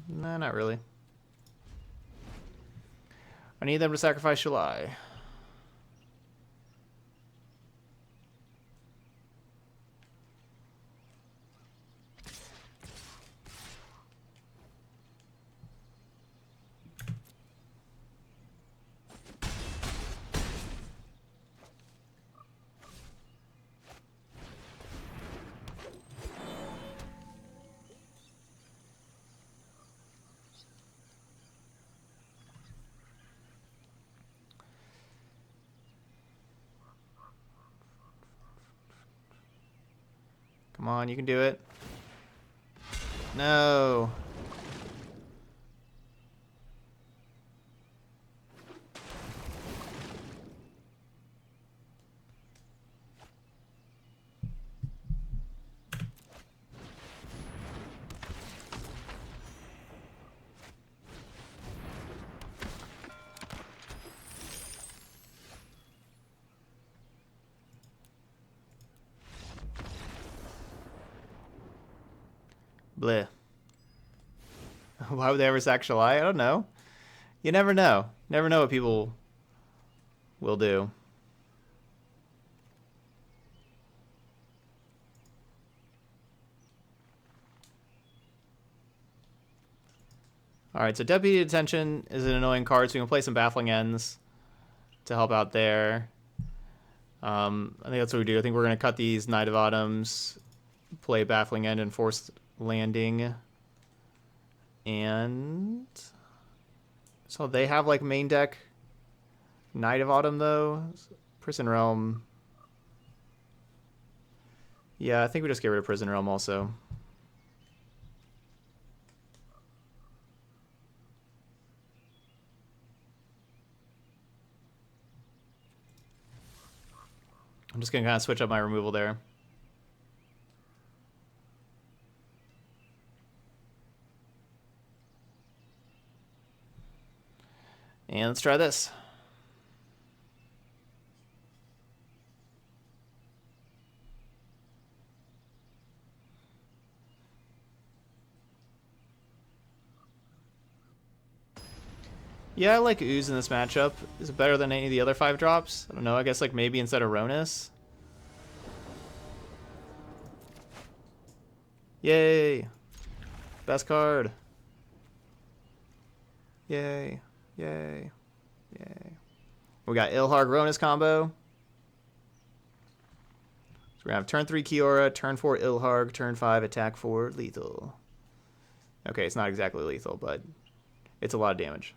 Nah, not really. I need them to sacrifice Shalai. Come on, you can do it. No. Bleh. Why would they ever sack Shalai? I don't know. You never know. Never know what people will do. Alright, so Deputy Detention is an annoying card, so we can play some Baffling Ends to help out there. I think that's what we do. I think we're going to cut these Knight of Autumns, play Baffling End and Forced Landing. And so they have like main deck Knight of Autumn though. Prison Realm. Yeah, I think we just get rid of Prison Realm also. I'm just going to kind of switch up my removal there. And let's try this. Yeah, I like Ooze in this matchup. Is it better than any of the other 5 drops? I don't know. I guess like maybe instead of Ronus. Yay! Best card. Yay. Yay. Yay. We got Ilharg Ronus combo. So we're going to have turn 3 Kiora, turn 4 Ilharg, turn 5 attack 4 lethal. Okay, it's not exactly lethal, but it's a lot of damage.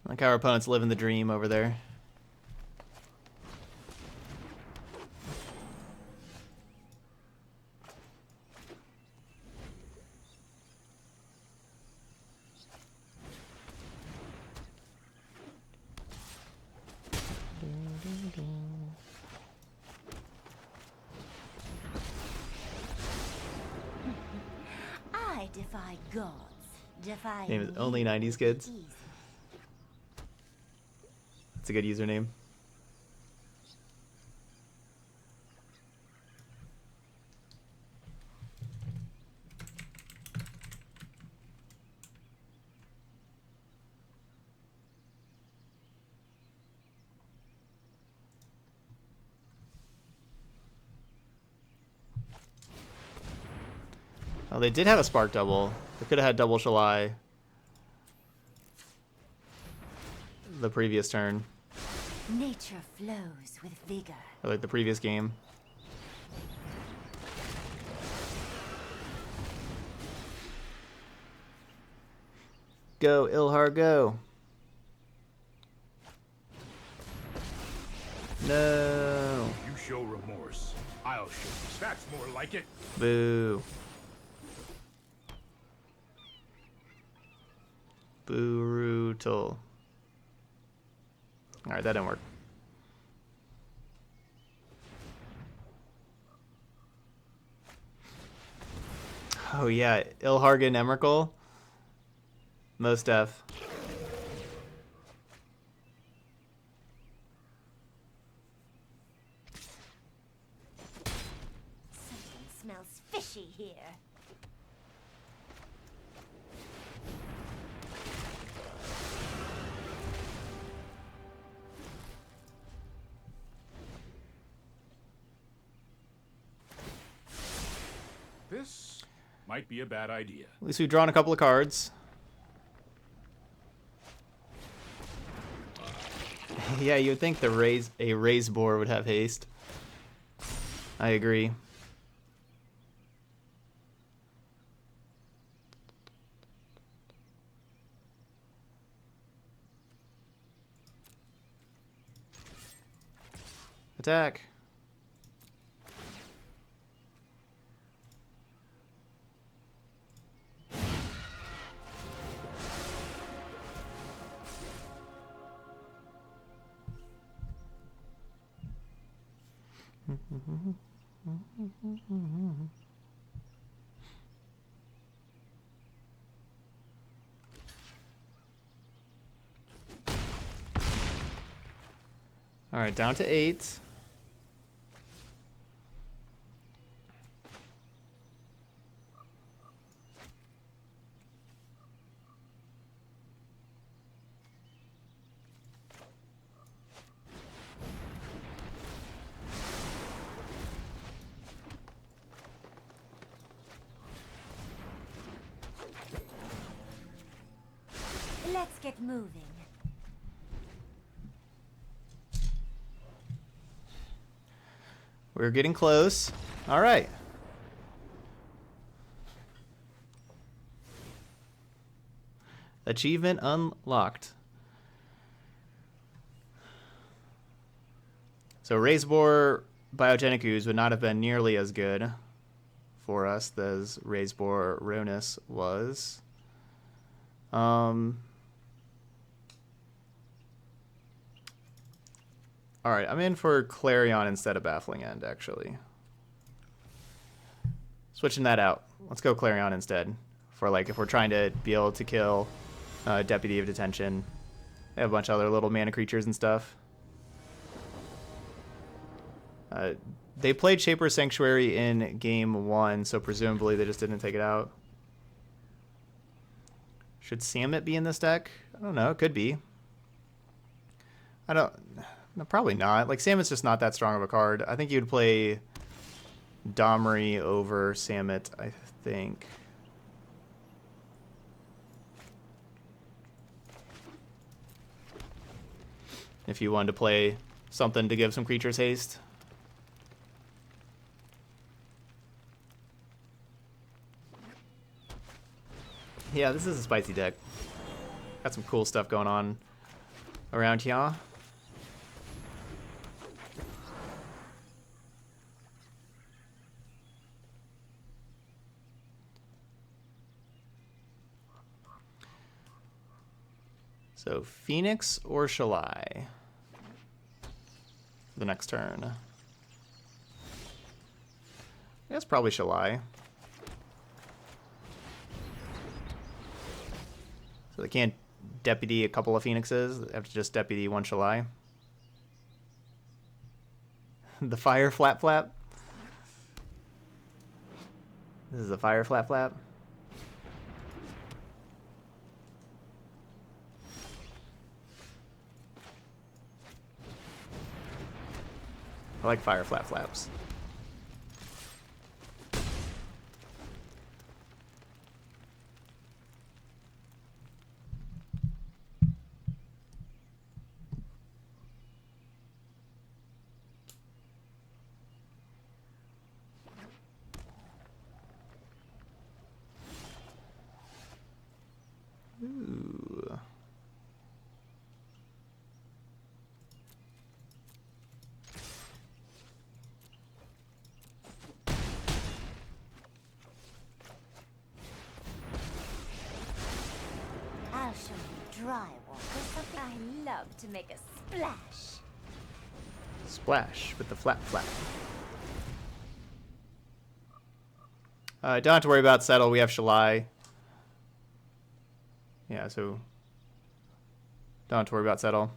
Like how our opponent's living the dream over there. I defy gods. Defy Name is Only 90s Kids. Easy. It's a good username. Oh, they did have a Spark Double. They could have had double Shalai the previous turn. Nature flows with vigor. Or like the previous game. Go, Ilhar, go. No. You show remorse. I'll show you. That's more like it. Boo. Brutal. Alright, that didn't work. Oh yeah, Ilharg and Emrakul. Most def. Something smells fishy here. This might be a bad idea. At least we've drawn a couple of cards. Yeah, you would think a raise boar would have haste. I agree. Attack. All right, down to 8. Let's get moving. We're getting close. All right. Achievement unlocked. So Razebore Biogenic Ooze would not have been nearly as good for us as Razebore Ronus was. Alright, I'm in for Clarion instead of Baffling End, actually. Switching that out. Let's go Clarion instead. For, like, if we're trying to be able to kill Deputy of Detention. They have a bunch of other little mana creatures and stuff. They played Shaper Sanctuary in game 1, so presumably they just didn't take it out. Should Samit be in this deck? I don't know. It could be. No, probably not. Like, Samit's just not that strong of a card. I think you'd play Domri over Samit, I think. If you wanted to play something to give some creatures haste. Yeah, this is a spicy deck. Got some cool stuff going on around here. So, Phoenix or Shalai for the next turn? I guess probably Shalai. So they can't deputy a couple of Phoenixes. They have to just deputy one Shalai. The fire flap flap. This is a fire flap flap. I like fire flap flaps. Ooh. I'll show you dry walk or something. I love to make a splash. Splash with the flap flap. Don't have to worry about Settle. We have Shalai. Yeah, so don't have to worry about Settle.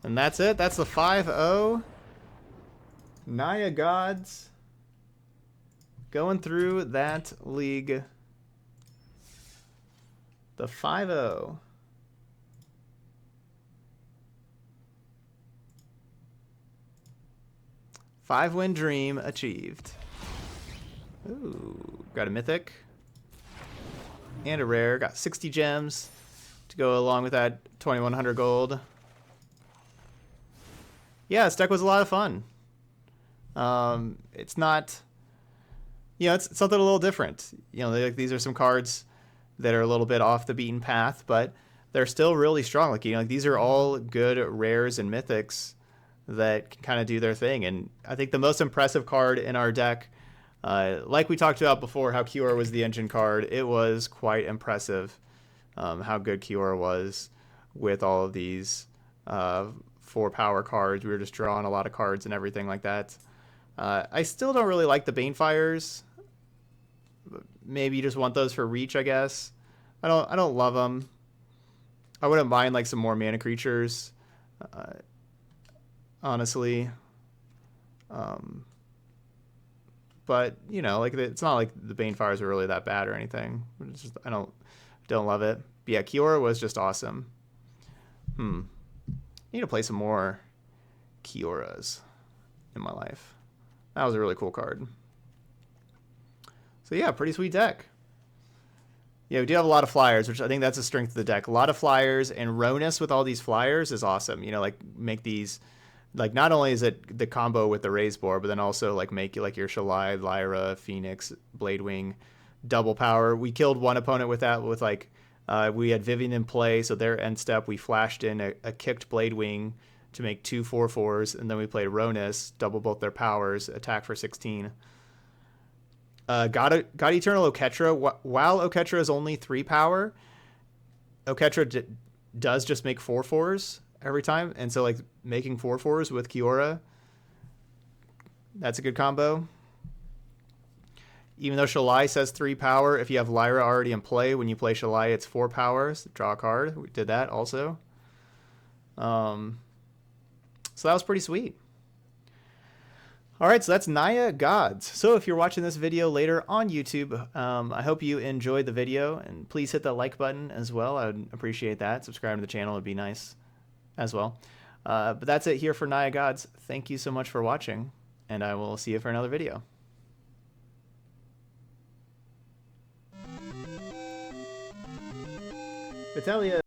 And that's it. That's the 5-0. Naya Gods going through that league. The 5-0. Five-win dream achieved. Ooh, got a mythic and a rare. Got 60 gems to go along with that 2,100 gold. Yeah, this deck was a lot of fun. It's not, it's something a little different. These are some cards that are a little bit off the beaten path, but they're still really strong. Like these are all good rares and mythics that can kind of do their thing. And I think the most impressive card in our deck, like we talked about before, how Kiora was the engine card, it was quite impressive how good Kiora was with all of these 4 power cards. We were just drawing a lot of cards and everything like that. I still don't really like the Banefires. Maybe you just want those for reach, I guess. I don't love them. I wouldn't mind like some more mana creatures, honestly. But you know, like it's not like the Banefires are really that bad or anything. It's just, I don't love it. But yeah, Kiora was just awesome. Need to play some more Kioras in my life. That was a really cool card. So yeah, pretty sweet deck. Yeah, we do have a lot of flyers, which I think that's a strength of the deck. A lot of flyers, and Ronus with all these flyers is awesome. You know, like make these, like not only is it the combo with the raise board, but then also like make like your Shalai, Lyra, Phoenix, Bladewing, double power. We killed one opponent with that with like, we had Vivian in play, so their end step, we flashed in a kicked Bladewing to make 2 4/4s, and then we played Ronus, double both their powers, attack for 16. Got Eternal Oketra. While Oketra is only 3 power, Oketra does just make 4/4s every time, and so like making 4/4s with Kiora, that's a good combo. Even though Shalai says 3 power, if you have Lyra already in play, when you play Shalai, it's 4 powers. Draw a card. We did that also. So that was pretty sweet. All right, so that's Naya Gods. So if you're watching this video later on YouTube, I hope you enjoyed the video, and please hit that like button as well. I would appreciate that. Subscribe to the channel would be nice as well. But that's it here for Naya Gods. Thank you so much for watching, and I will see you for another video. Vitalia.